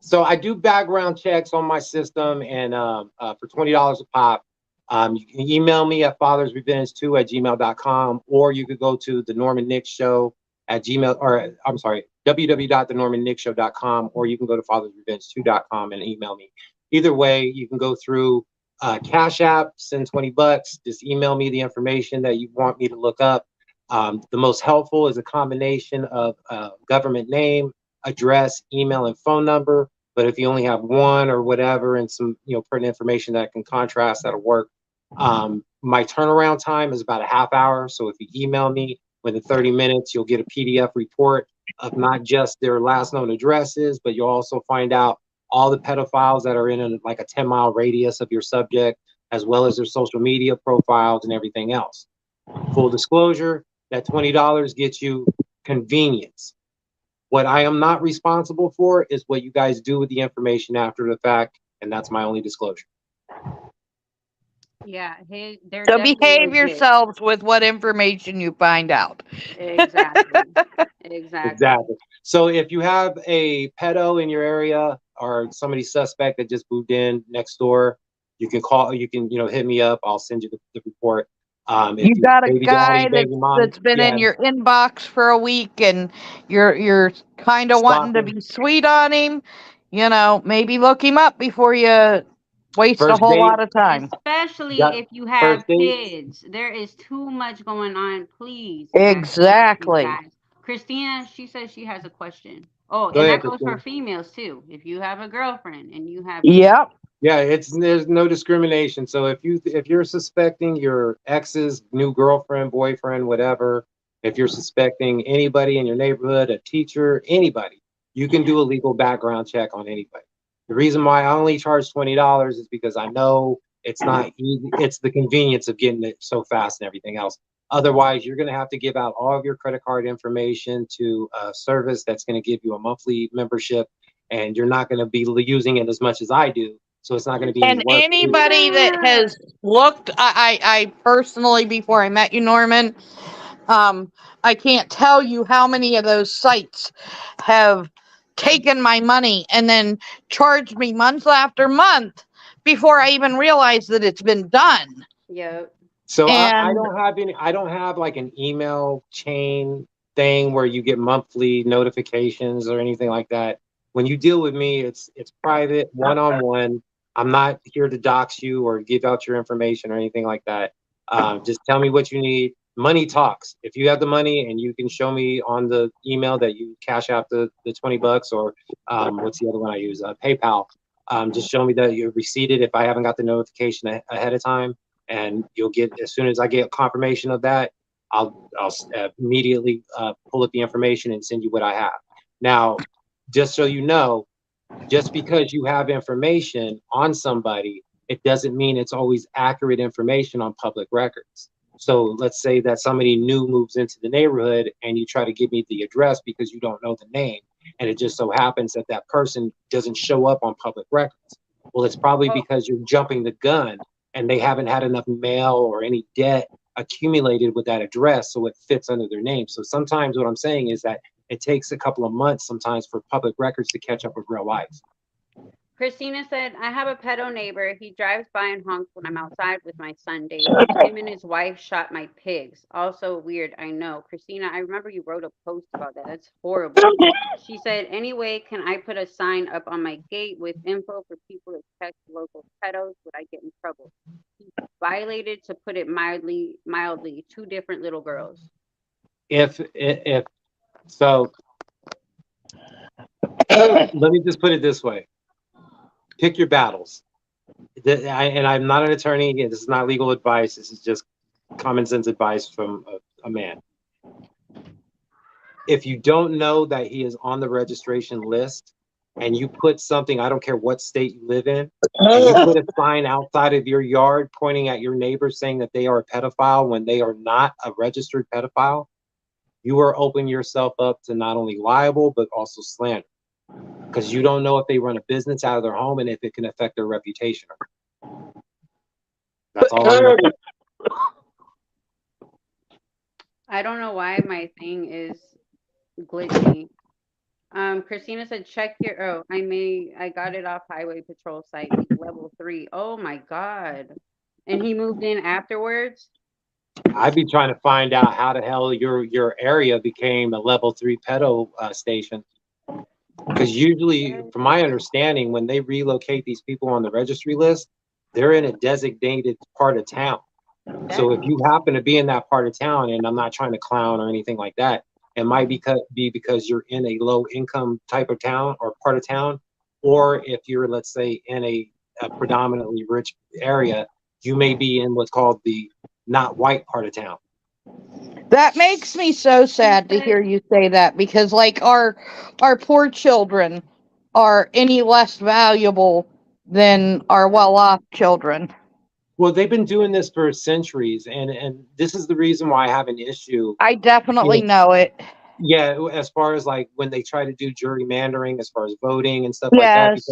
so I do background checks on my system, and for $20 a pop, you can email me at fathersrevenge2@gmail.com, or you could go to the Norman Nick Show at Gmail, or I'm sorry, www.thenormannickshow.com, or you can go to fathersrevenge2.com and email me. Either way, you can go through Cash App, send $20, just email me the information that you want me to look up. The most helpful is a combination of government name, address, email, and phone number. But if you only have one or whatever, and some pertinent information that can contrast, that'll work. My turnaround time is about a half hour. So if you email me within 30 minutes, you'll get a PDF report of not just their last known addresses, but you'll also find out all the pedophiles that are in like a 10-mile radius of your subject, as well as their social media profiles and everything else. Full disclosure, that $20 gets you convenience. What I am not responsible for is what you guys do with the information after the fact, and that's my only disclosure. yeah, they're So definitely behave legit. yourselves with what information you find out. Exactly. Exactly. Exactly. So if you have a pedo in your area or somebody suspect that just moved in next door, you can call. You can hit me up. I'll send you the report. If You got a baby guy daddy, baby mom, that's been yeah, in your inbox for a week, and you're kind of wanting to stalking. be sweet on him. Maybe look him up before you waste a First whole date, lot of time. Especially got if you have first date. kids. There is too much going on. Please, guys, please, Exactly. guys. Christina, she says she has a question. Oh, Go and ahead, that goes for Christine. females too. If you have a girlfriend and you have kids. Yep. Yeah, there's no discrimination. So if you're suspecting your ex's new girlfriend, boyfriend, whatever, if you're suspecting anybody in your neighborhood, a teacher, anybody, you can do a legal background check on anybody. The reason why I only charge $20 is because I know it's not easy. It's the convenience of getting it so fast and everything else. Otherwise, you're going to have to give out all of your credit card information to a service that's going to give you a monthly membership, and you're not going to be using it as much as I do. So it's not going to be any And work. anybody that has looked, I personally, before I met you, Norman, I can't tell you how many of those sites have taken my money and then charged me month after month before I even realized that it's been done. Yep. So I And don't have like an email chain thing where you get monthly notifications or anything like that. When you deal with me, it's private, one-on-one. I'm not here to dox you or give out your information or anything like that. Just tell me what you need. Money talks. If you have the money and you can show me on the email that you cash out the $20, or what's the other one I use? PayPal. Just show me that you receipted if I haven't got the notification ahead of time, and you'll get, as soon as I get confirmation of that, I'll immediately pull up the information and send you what I have. Now, just so you know, just because you have information on somebody, it doesn't mean it's always accurate information on public records. So let's say that somebody new moves into the neighborhood and you try to give me the address because you don't know the name, and it just so happens that that person doesn't show up on public records. Well, it's probably because you're jumping the gun and they haven't had enough mail or any debt accumulated with that address so it fits under their name. So sometimes what I'm saying is that it takes a couple of months sometimes for public records to catch up with real life. Christina said, I have a pedo neighbor. He drives by and honks when I'm outside with my son, David. Him and his wife shot my pigs. Also weird, I know. Christina, I remember you wrote a post about that. That's horrible. She said, anyway, can I put a sign up on my gate with info for people to check local pedos? Would I get in trouble? He violated, to put it mildly, 2 different little girls. If so, let me just put it this way. Pick your battles. And I'm not an attorney. Again, this is not legal advice. This is just common sense advice from a man. If you don't know that he is on the registration list and you put something, I don't care what state you live in, and you put a sign outside of your yard pointing at your neighbor saying that they are a pedophile when they are not a registered pedophile, you are opening yourself up to not only libel, but also slander. Because you don't know if they run a business out of their home and if it can affect their reputation. That's all I'm saying. I don't know why my thing is glitchy. Christina said, check your, oh, I got it off highway patrol site. He's level 3. Oh my God. And he moved in afterwards? I'd be trying to find out how the hell your area became a level 3 pedo station. Because usually, from my understanding, when they relocate these people on the registry list, they're in a designated part of town. So if you happen to be in that part of town, and I'm not trying to clown or anything like that, it might be because you're in a low income type of town or part of town, or if you're, let's say, in a predominantly rich area, you may be in what's called the not white part of town. That makes me so sad to hear you say that, because like our poor children are any less valuable than our well-off children. Well, they've been doing this for centuries, and this is the reason why I have an issue. I definitely know it. Yeah, as far as like when they try to do gerrymandering, as far as voting and stuff like that, Yes.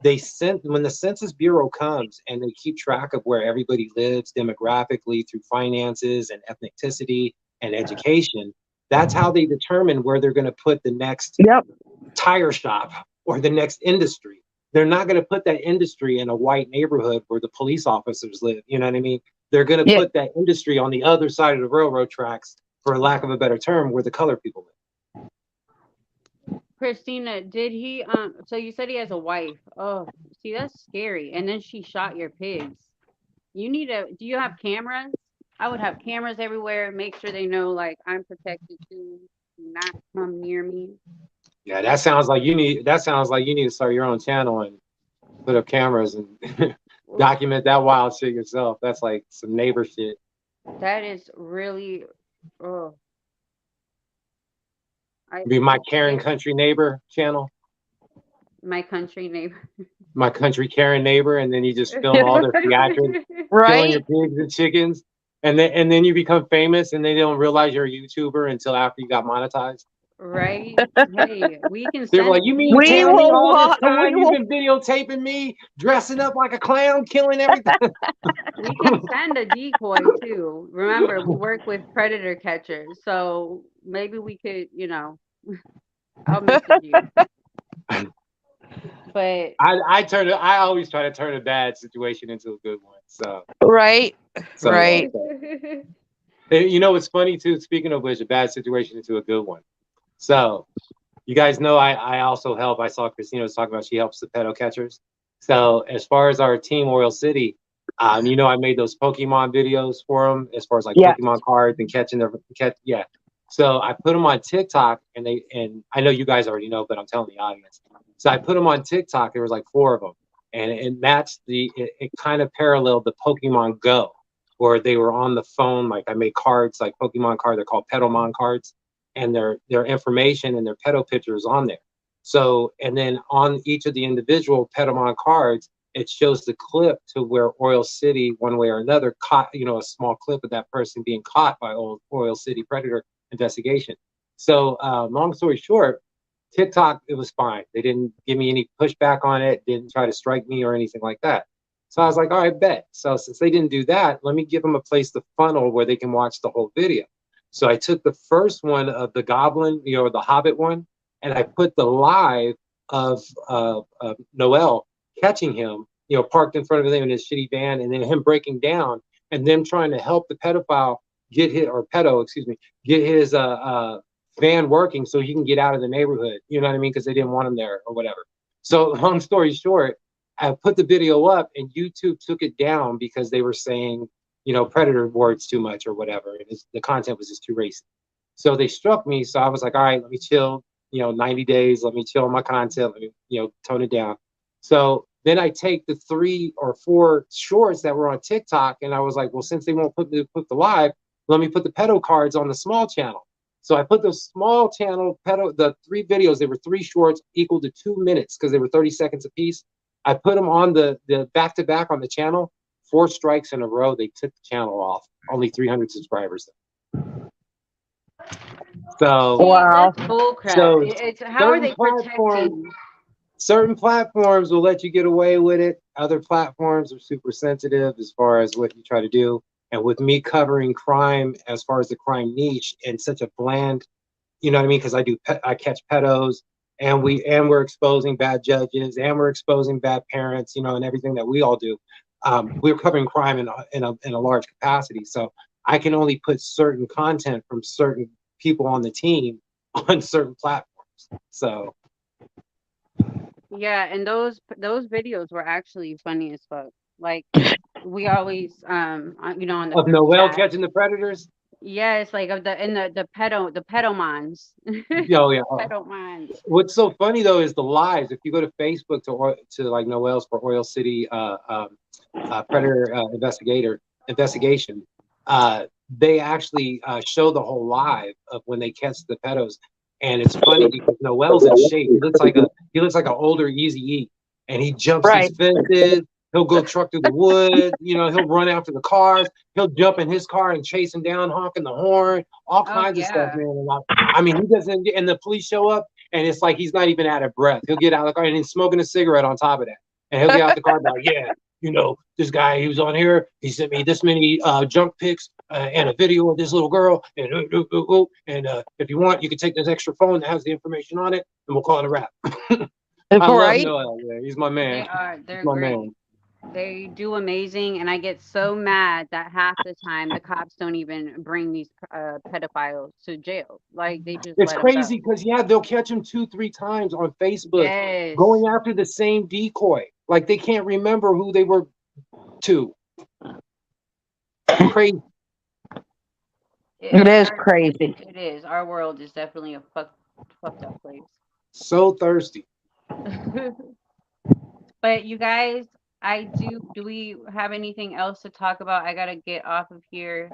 because when the Census Bureau comes and they keep track of where everybody lives demographically through finances and ethnicity and education, that's how they determine where they're going to put the next Yep. tire shop or the next industry. They're not going to put that industry in a white neighborhood where the police officers live. You know what I mean? They're going to put that industry on the other side of the railroad tracks, for lack of a better term, where the colored people live. Christina, did he, so you said he has a wife. Oh, see, that's scary. And then she shot your pigs. Do you have cameras? I would have cameras everywhere. Make sure they know, like, I'm protected too. Do not come near me. Yeah, that sounds like you need to start your own channel and put up cameras and document that wild shit yourself. That's like some neighbor shit. That is really, oh. Be my Karen Country Neighbor channel. My country neighbor. My country Karen neighbor, and then you just film all their theatrics, killing your pigs and chickens, and then you become famous, and they don't realize you're a YouTuber until after you got monetized. Right? Hey, we can They're send. like, you mean tell me all this time you've been videotaping me dressing up like a clown, killing everything? We can send a decoy too. Remember, we work with predator catchers, so maybe we could, I'll message you. But I always try to turn a bad situation into a good one. So right. You know what's funny too? Speaking of which, a bad situation into a good one. So you guys know I also help. I saw Christina was talking about she helps the pedo catchers. So as far as our team Oil City, I made those Pokemon videos for them as far as like Pokemon cards and catching their yeah. So I put them on TikTok, and I know you guys already know, but I'm telling the audience. So I put them on TikTok. There was like 4 of them, and it matched it kind of paralleled the Pokemon Go, where they were on the phone. Like I made cards, like Pokemon cards. They're called Pedalmon cards, and their information and their pedo pictures on there. So, and then on each of the individual Pedalmon cards, it shows the clip to where Oil City, one way or another, caught, a small clip of that person being caught by Oil City predator investigation. So, long story short, TikTok, it was fine. They didn't give me any pushback on it, didn't try to strike me or anything like that. So I was like, all right, bet. So since they didn't do that, let me give them a place to funnel where they can watch the whole video. So I took the first one of the Goblin, the Hobbit one, and I put the live of Noel catching him, parked in front of him in his shitty van, and then him breaking down, and them trying to help the pedophile get his van working so he can get out of the neighborhood. You know what I mean? Because they didn't want him there or whatever. So long story short, I put the video up, and YouTube took it down because they were saying, predator words too much or whatever. The content was just too racist. So they struck me. So I was like, all right, let me chill, 90 days. Let me chill on my content. Let me, tone it down. So then I take the 3 or 4 shorts that were on TikTok, and I was like, well, since they won't put the live, let me put the pedo cards on the small channel. So I put the small channel the 3 videos. They were 3 shorts equal to 2 minutes because they were 30 seconds a piece. I put them on the back to back on the channel. 4 strikes in a row, they took the channel off. Only 300 subscribers. So, See, Wow. that's bull crap. so It's how are certain they platforms, protecting? certain platforms will let you get away with it. Other platforms are super sensitive as far as what you try to do. And with me covering crime as far as the crime niche in such a bland, you know what I mean? Because I catch pedos, and we're exposing bad judges, and we're exposing bad parents, you know, and everything that we all do. We're covering crime in a large capacity, so I can only put certain content from certain people on the team on certain platforms. So Yeah, and those videos were actually funny as fuck. Like we always you know, on the of group Noel chat. catching the predators, Yes, like of the pedomons. yo, yeah. Pedomons. What's so funny though is the lives. If you go to Facebook to like Noel's for Oil City predator investigation, they actually show the whole live of when they catch the pedos, and it's funny because Noel's in shape. He looks like an older Easy E, and he jumps these Right. fences. He'll go truck through the woods. You know, he'll run after the cars. He'll jump in his car and chase him down, honking the horn, all Oh kinds of stuff, yeah. man. And I mean, he doesn't. And the police show up, and it's like he's not even out of breath. He'll get out of the car and he's smoking a cigarette on top of that, and he'll get out the car and be like, "Yeah, you know, this guy, he was on here. He sent me this many junk pics and a video of this little girl. And if you want, you can take this extra phone that has the information on it, and we'll call it a wrap." I love Right. Noel. Yeah, he's my man. They're He's my great. man. They do amazing, and I get so mad that half the time the cops don't even bring these pedophiles to jail. Like they just It's let them go. crazy because they'll catch him 2-3 times on Facebook Yes. going after the same decoy. Like they can't remember who they were to. Crazy. It is crazy. It is. Our world is definitely a fucked up place. So thirsty. But you guys, do we have anything else to talk about? I gotta get off of here.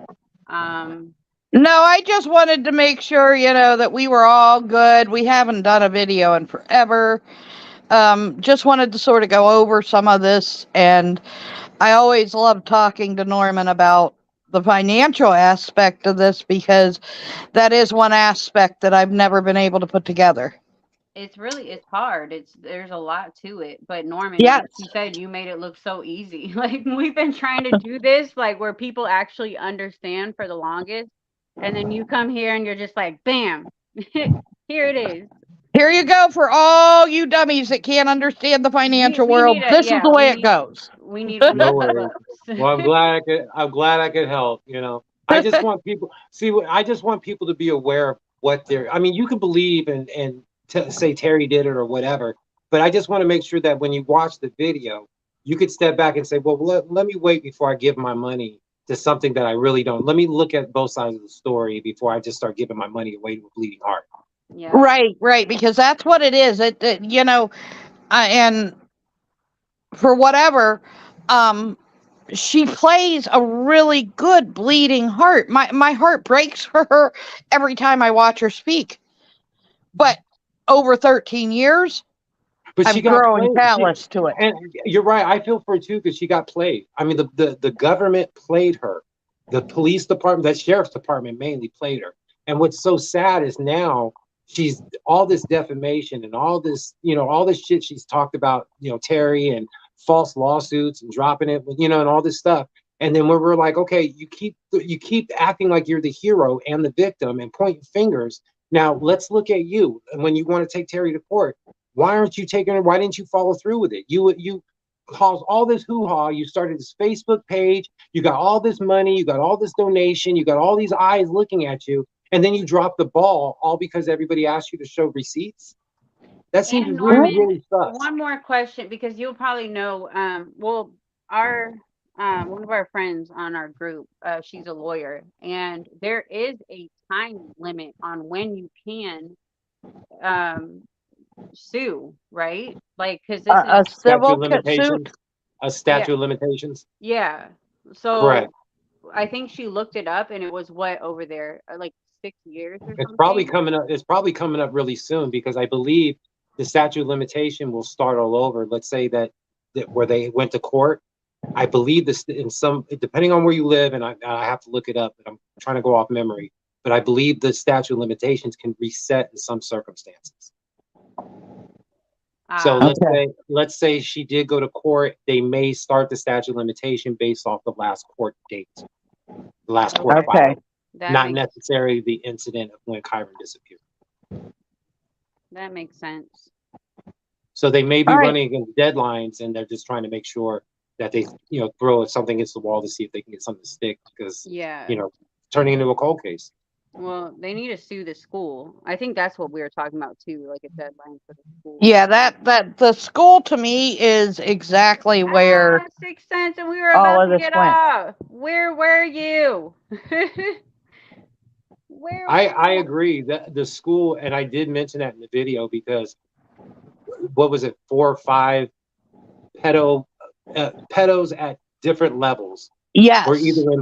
No, I just wanted to make sure, that we were all good. We haven't done a video in forever. Just wanted to sort of go over some of this, and I always love talking to Norman about the financial aspect of this because that is one aspect that I've never been able to put together. It's hard. There's a lot to it. But Norman, Yes. like you said, you made it look so easy. Like we've been trying to do this, like where people actually understand for the longest. And then you come here and you're just like, bam, here it is. Here you go for all you dummies that can't understand the financial world. This is the way it goes. We need one No of those worries. books. Well, I'm glad I could help. I just want people I just want people to be aware of what they're. I mean, you can believe and say Terry did it or whatever, but I just want to make sure that when you watch the video, you could step back and say, well, let me wait before I give my money to something that I really don't. Let me look at both sides of the story before I just start giving my money away to a bleeding heart. Yeah. Right, because that's what it is. And for whatever, she plays a really good bleeding heart. My heart breaks for her every time I watch her speak. But over 13 years, But I'm growing callous to it. And you're right. I feel for her too because she got played. I mean, the government played her. The police department, the sheriff's department mainly played her. And what's so sad is now she's all this defamation and all this, all this shit she's talked about, Terry and false lawsuits and dropping it, and all this stuff. And then when we're like, okay, you keep acting like you're the hero and the victim and pointing fingers. Now let's look at you. And when you want to take Terry to court, why aren't you taking her? Why didn't you follow through with it? You caused all this hoo-ha. You started this Facebook page. You got all this money. You got all this donation. You got all these eyes looking at you. And then you drop the ball all because everybody asked you to show receipts. That seems really, really sus. One more question, because you'll probably know. Well, our one of our friends on our group, she's a lawyer, and there is a time limit on when you can sue, right? Like, because this A is civil limitations. suit. A statute of limitations. Yeah. So correct. I think she looked it up, and it was what over there, like 6 years or something. It's probably coming up. It's probably coming up really soon because I believe the statute of limitation will start all over. Let's say that that where they went to court. I believe this in some, depending on where you live, and I have to look it up, but I'm trying to go off memory. But I believe the statute of limitations can reset in some circumstances. So let's say she did go to court, they may start the statute of limitation based off the last court date, the last court Okay. filing, that not makes, necessarily the incident of when Kyron disappeared. that makes sense. So they may be All right. running against deadlines, and they're just trying to make sure that they, throw something against the wall to see if they can get something to stick, because Yeah. turning into a cold case. Well, they need to sue the school. I think that's what we were talking about too, like a deadline for the school. Yeah, that the school to me is exactly where 6 cents, and we were all about of to this get went. off. Where were you? Where I were you? agree that the school, and I did mention that in the video, because what was it, 4 or 5 pedos at different levels Yes.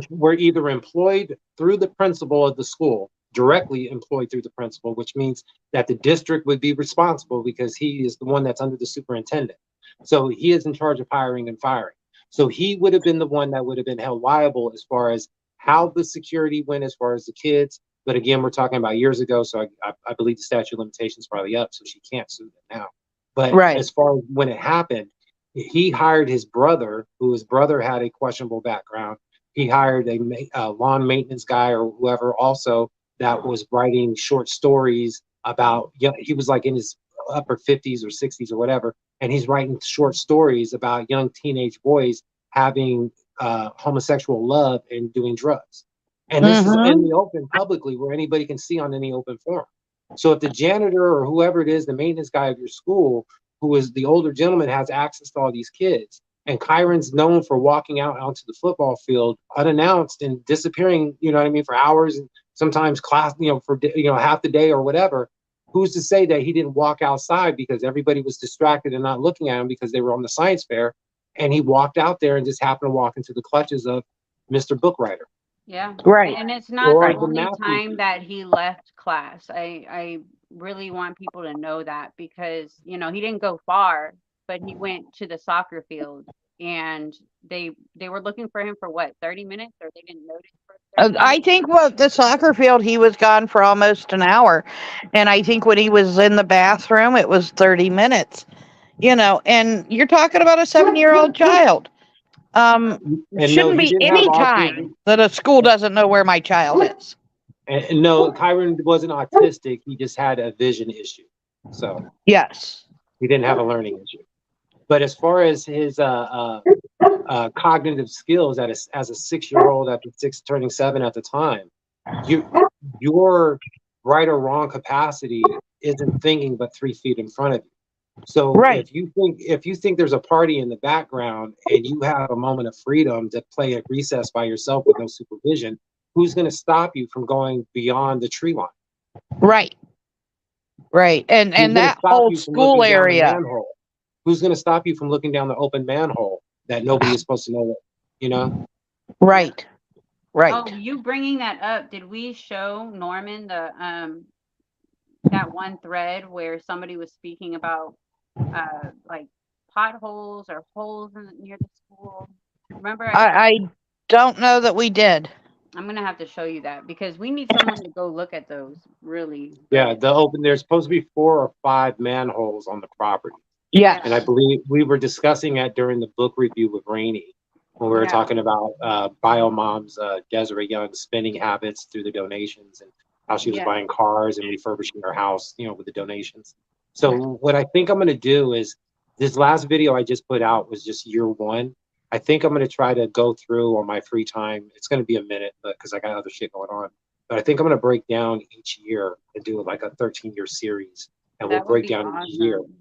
were either employed through the principal of the school, directly employed through the principal, which means that the district would be responsible because he is the one that's under the superintendent. So he is in charge of hiring and firing. So he would have been the one that would have been held liable as far as how the security went, as far as the kids. But again, we're talking about years ago, so I believe the statute of limitations is probably up, so she can't sue them now. But Right. as far as when it happened, he hired his brother, his brother had a questionable background. He hired a lawn maintenance guy or whoever also that was writing short stories about, he was like in his upper 50s or 60s or whatever, and he's writing short stories about young teenage boys having homosexual love and doing drugs. And this is in the open publicly where anybody can see on any open forum. So if the janitor or whoever it is, the maintenance guy of your school, who is the older gentleman, has access to all these kids, and Kyron's known for walking out onto the football field unannounced and disappearing, for hours, and sometimes class, for half the day or whatever, who's to say that he didn't walk outside because everybody was distracted and not looking at him because they were on the science fair, and he walked out there and just happened to walk into the clutches of Mr. Bookwriter. Yeah. Right. And it's not Or the the only math time teacher. that he left class. I really want people to know that, because, he didn't go far, but he went to the soccer field, and they were looking for him for what, 30 minutes, or they didn't notice for 30 I minutes? think the soccer field, he was gone for almost an hour. And I think when he was in the bathroom, it was 30 minutes. And you're talking about a 7-year-old child. And no, Shouldn't he be didn't have any autism. time that a school doesn't know where my child is. And no, Kyron wasn't autistic. He just had a vision issue. So Yes. he didn't have a learning issue. But as far as his cognitive skills as a 6-year-old, after 6 turning 7 at the time, your right or wrong capacity isn't thinking but 3 feet in front of you. So Right. if you think there's a party in the background and you have a moment of freedom to play at recess by yourself with no supervision, who's going to stop you from going beyond the tree line? Right. Right. Who's And gonna that stop whole you from school looking down the area. manhole? Who's going to stop you from looking down the open manhole that nobody is supposed to know? Right. Right. Oh, you bringing that up, did we show Norman the that one thread where somebody was speaking about like potholes or holes near the school? Remember, I don't know that we did. I'm gonna have to show you that, because we need someone to go look at those, really. Yeah, there's supposed to be 4 or 5 manholes on the property. Yes. And I believe we were discussing that during the book review with Rainey, when we were Yeah. talking about BioMom's Desiree Young's spending habits through the donations, and how she was Yeah. buying cars and refurbishing her house, with the donations. So what I think I'm going to do is, this last video I just put out was just year 1. I think I'm going to try to go through on my free time. It's going to be a minute, but because I got other shit going on. But I think I'm going to break down each year and do like a 13-year series, and That we'll would break be down each year. awesome.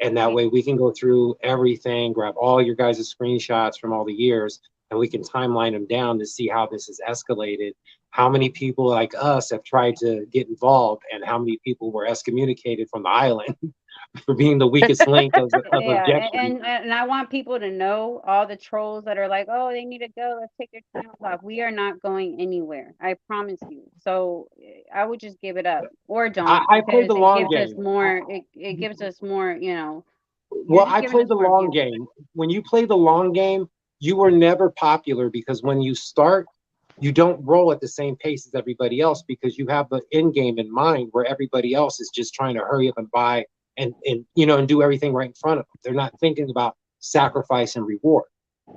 And that way we can go through everything, grab all your guys' screenshots from all the years, and we can timeline them down to see how this has escalated, how many people like us have tried to get involved, and how many people were excommunicated from the island for being the weakest link of Yeah, objection. and I want people to know, all the trolls that are like, oh, they need to go, let's take their channels off. We are not going anywhere. I promise you. So I would just give it up, or don't, I play because the it long gives us game. more. It gives us more. Well, just I giving played us the more long views. game. When you play the long game, you were never popular because when you start, you don't roll at the same pace as everybody else because you have the end game in mind where everybody else is just trying to hurry up and buy and and do everything right in front of them. They're not thinking about sacrifice and reward.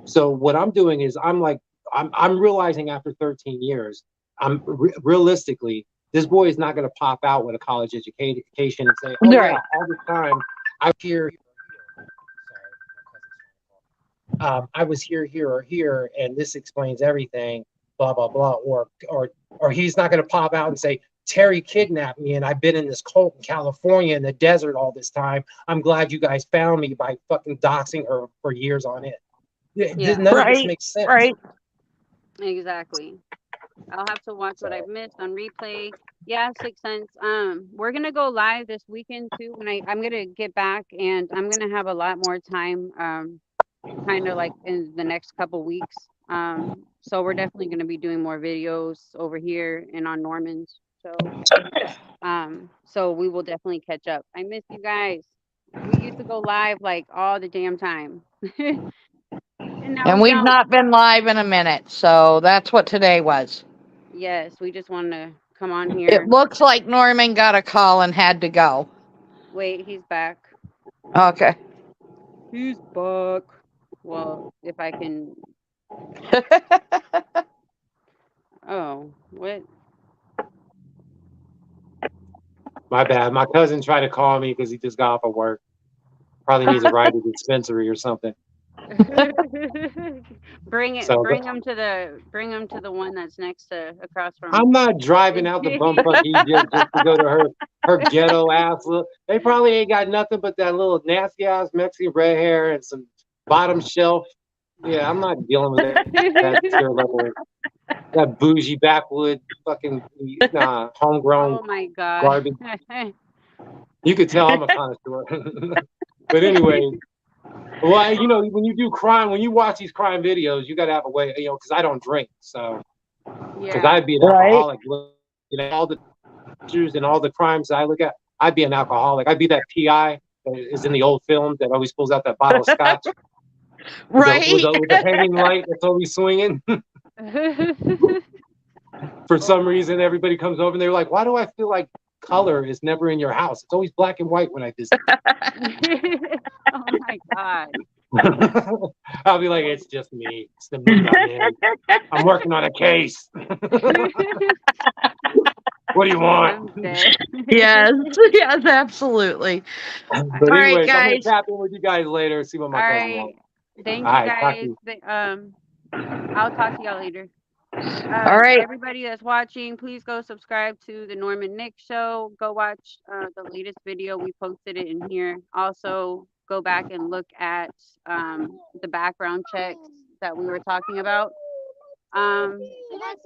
So what I'm doing is I'm realizing after 13 years, realistically, this boy is not going to pop out with a college education and say, "Oh yeah, Right. all the time I hear." I was here, or here, and this explains everything, blah blah blah, or he's not going to pop out and say Terry kidnapped me and I've been in this cult in California in the desert all this time. I'm glad you guys found me by fucking doxing her for years on it. Yeah, None of this Right. makes sense. Right. exactly. I'll have to watch what I've missed on replay. Yeah, Sixth Sense. We're gonna go live this weekend too. When I'm gonna get back and I'm gonna have a lot more time. Kind of like in the next couple weeks. So we're definitely gonna be doing more videos over here and on Norman's. So we will definitely catch up. I miss you guys. We used to go live like all the damn time. And now And we we've don't. not been live in a minute, so that's what today was. Yes, we just want to come on It here. looks like Norman got a call and had to go. Wait, he's back. Okay. He's back. Well, if I can. Oh, what? My bad. My cousin tried to call me because he just got off of work. Probably needs a ride to the dispensary or something. Bring So him to the one that's next to across from. I'm not driving out the bumfuck Egypt just to go to her ghetto ass. They probably ain't got nothing but that little nasty ass Mexican red hair and some bottom shelf. Yeah, I'm not dealing with that tier level, that bougie backwood fucking homegrown Oh my god. garbage. You could tell I'm a connoisseur. But anyway, well, when you do crime, when you watch these crime videos, you got to have a way, because I don't drink, so. Because Yeah. I'd be an Right. alcoholic. All the pictures and all the crimes that I look at, I'd be an alcoholic. I'd be that PI that is in the old film that always pulls out that bottle of scotch Right. with the hanging light that's always swinging. For some reason, everybody comes over and they're like, "Why do I feel like color is never in your house? It's always black and white when I visit." Oh my god. I'll be like, "It's just me. It's the mood I'm in. I'm working on a case. What do you want?" I'm dead. Yes. Yes, absolutely. But All right, anyways, I'm gonna guys. tap in with you guys later. See what All my cousin right. wants. Thank you All right, talk to guys. you. I'll talk to y'all later. All right. Everybody that's watching, please go subscribe to the Norman Nick Show. Go watch the latest video. We posted it in here. Also, go back and look at the background checks that we were talking about.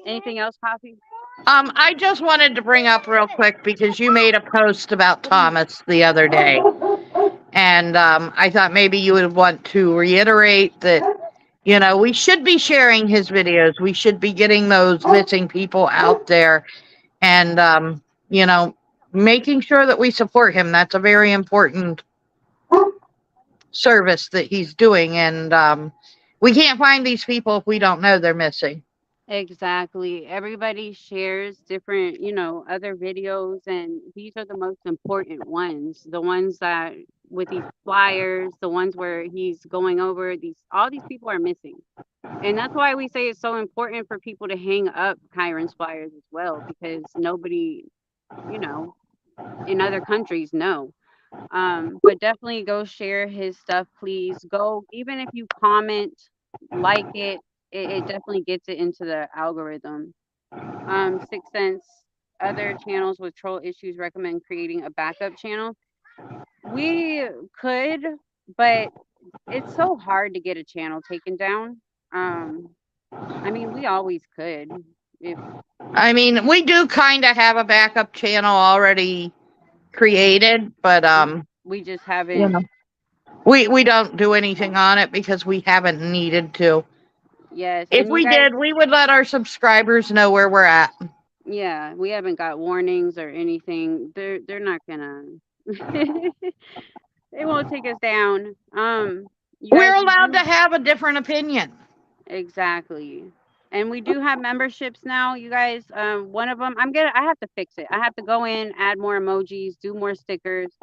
Anything else, Coffee? I just wanted to bring up real quick because you made a post about Thomas the other day. And I thought maybe you would want to reiterate that, we should be sharing his videos. We should be getting those missing people out there and, making sure that we support him. That's a very important service that he's doing. And we can't find these people if we don't know they're missing. Exactly. Everybody shares different, other videos, and these are the most important ones. The ones that with these flyers, the ones where he's going over all these people are missing. And that's why we say it's so important for people to hang up Kyron's flyers as well, because nobody, in other countries know. But definitely go share his stuff, please. Go, even if you comment, like it definitely gets it into the algorithm. Sixth Sense, other channels with troll issues recommend creating a backup channel. We could, but it's so hard to get a channel taken down. I mean, we always could. We do kind of have a backup channel already created, but we just haven't. We don't do anything on it because we haven't needed to. Yes. If we did, we would let our subscribers know where we're at. Yeah, we haven't got warnings or anything. They're not gonna. They won't take us down. You We're guys, we allowed to do have a different opinion. exactly. And we do have memberships now, you guys. One of them, I have to fix it. I have to go in, add more emojis, do more stickers.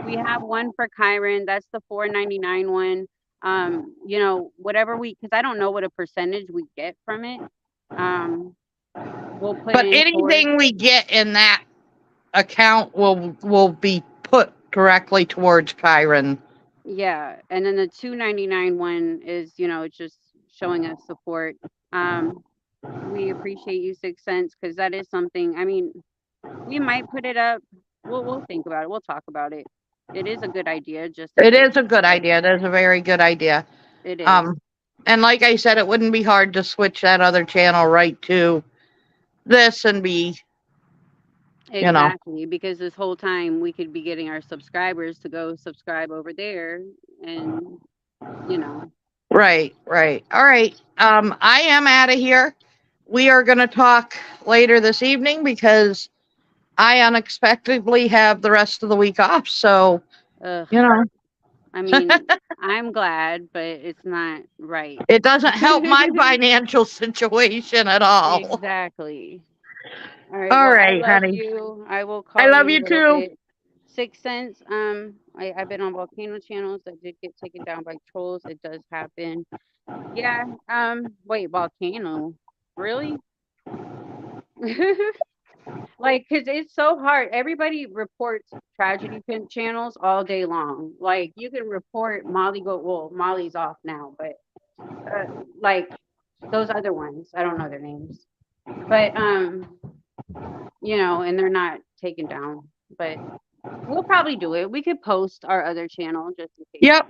We have one for Kyron. That's the 4.99 one. You know, whatever because I don't know what a percentage we get from it. Um, we'll put But in towards, anything we get in that account will be put directly towards Kyron. yeah. And then the 2.99 one is, you know, it's just showing us support. Um, we appreciate you, 6 cents, because that is something. I mean, we might put it up. We'll think about it. We'll talk about it. It is a good idea, just in It case. is a good idea. It is a very good idea. It is. Um, and like I said, it wouldn't be hard to switch that other channel right to this and be, you know, Exactly, because this whole time we could be getting our subscribers to go subscribe over there and, you know, right, right. All right. I am out of here. We are going to talk later this evening because I unexpectedly have the rest of the week off. So, ugh. you know, I mean, I'm glad, but it's not right. it doesn't help my financial situation at all. Exactly. All right. All Well, I right, love honey. you. I will I call you love in a you little too. bit. 6 cents. I've been on volcano channels that did get taken down by trolls. It does happen. Yeah. Wait, volcano. Really? Like, cause it's so hard. Everybody reports tragedy channels all day long. Like, you can report Molly's off now, but uh, like those other ones, I don't know their names. But you know, and they're not taken down. But we'll probably do it. We could post our other channel just in case. Yep.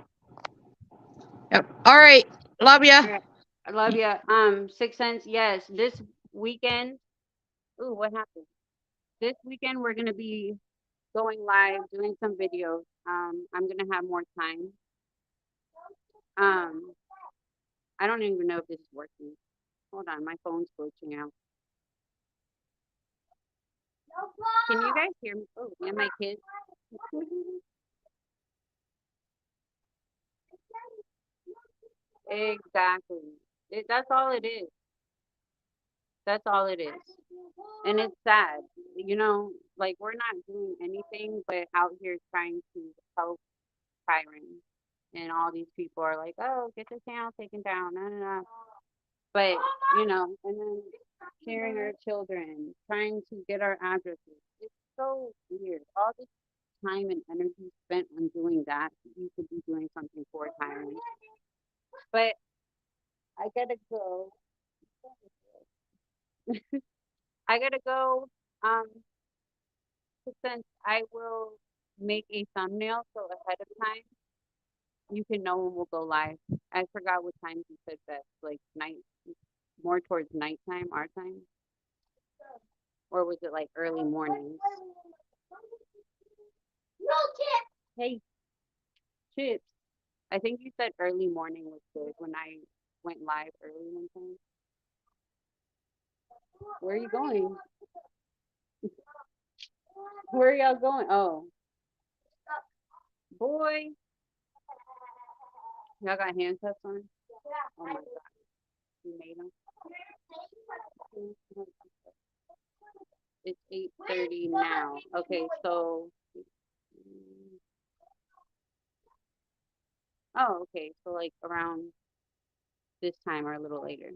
Yep. All right. Love ya. All right. I love you. 6 cents. Yes, this weekend. Ooh, what happened? This weekend we're gonna be going live, doing some videos. I'm gonna have more time. Um, I don't even know if this is working. Hold on, my phone's glitching out. Can you guys hear me? Oh, and my kids. Exactly. That's all it is. That's all it is. And it's sad. You know, like we're not doing anything but out here trying to help Kyron. And all these people are like, oh, get the channel taken down. No, no, no. But, you know, and then sharing our children, trying to get our addresses. It's so weird. All this time and energy spent on doing that, you could be doing something for Kyron. But I gotta go. I gotta go. Um, since I will make a thumbnail so ahead of time you can know when we'll go live. I forgot what time you said best, like night, more towards nighttime, our time, or was it like early mornings? Hey, Chips. I think you said early morning was good when I went live early one time. Where are you going? Where are y'all going? Oh, boy, y'all got handcuffs on? Oh my God, you made them. It's 8:30 now. Okay, so. Oh, okay. So like around this time or a little later.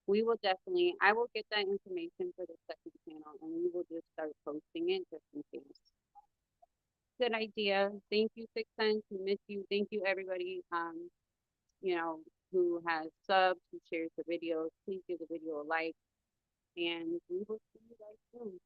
We will definitely, I will get that information for the second channel and we will just start posting it just in case. Good idea. Thank you, 6 cents. We miss you. Thank you, everybody. You know, who has subs, who shares the videos. Please give the video a like, and we will see you guys soon.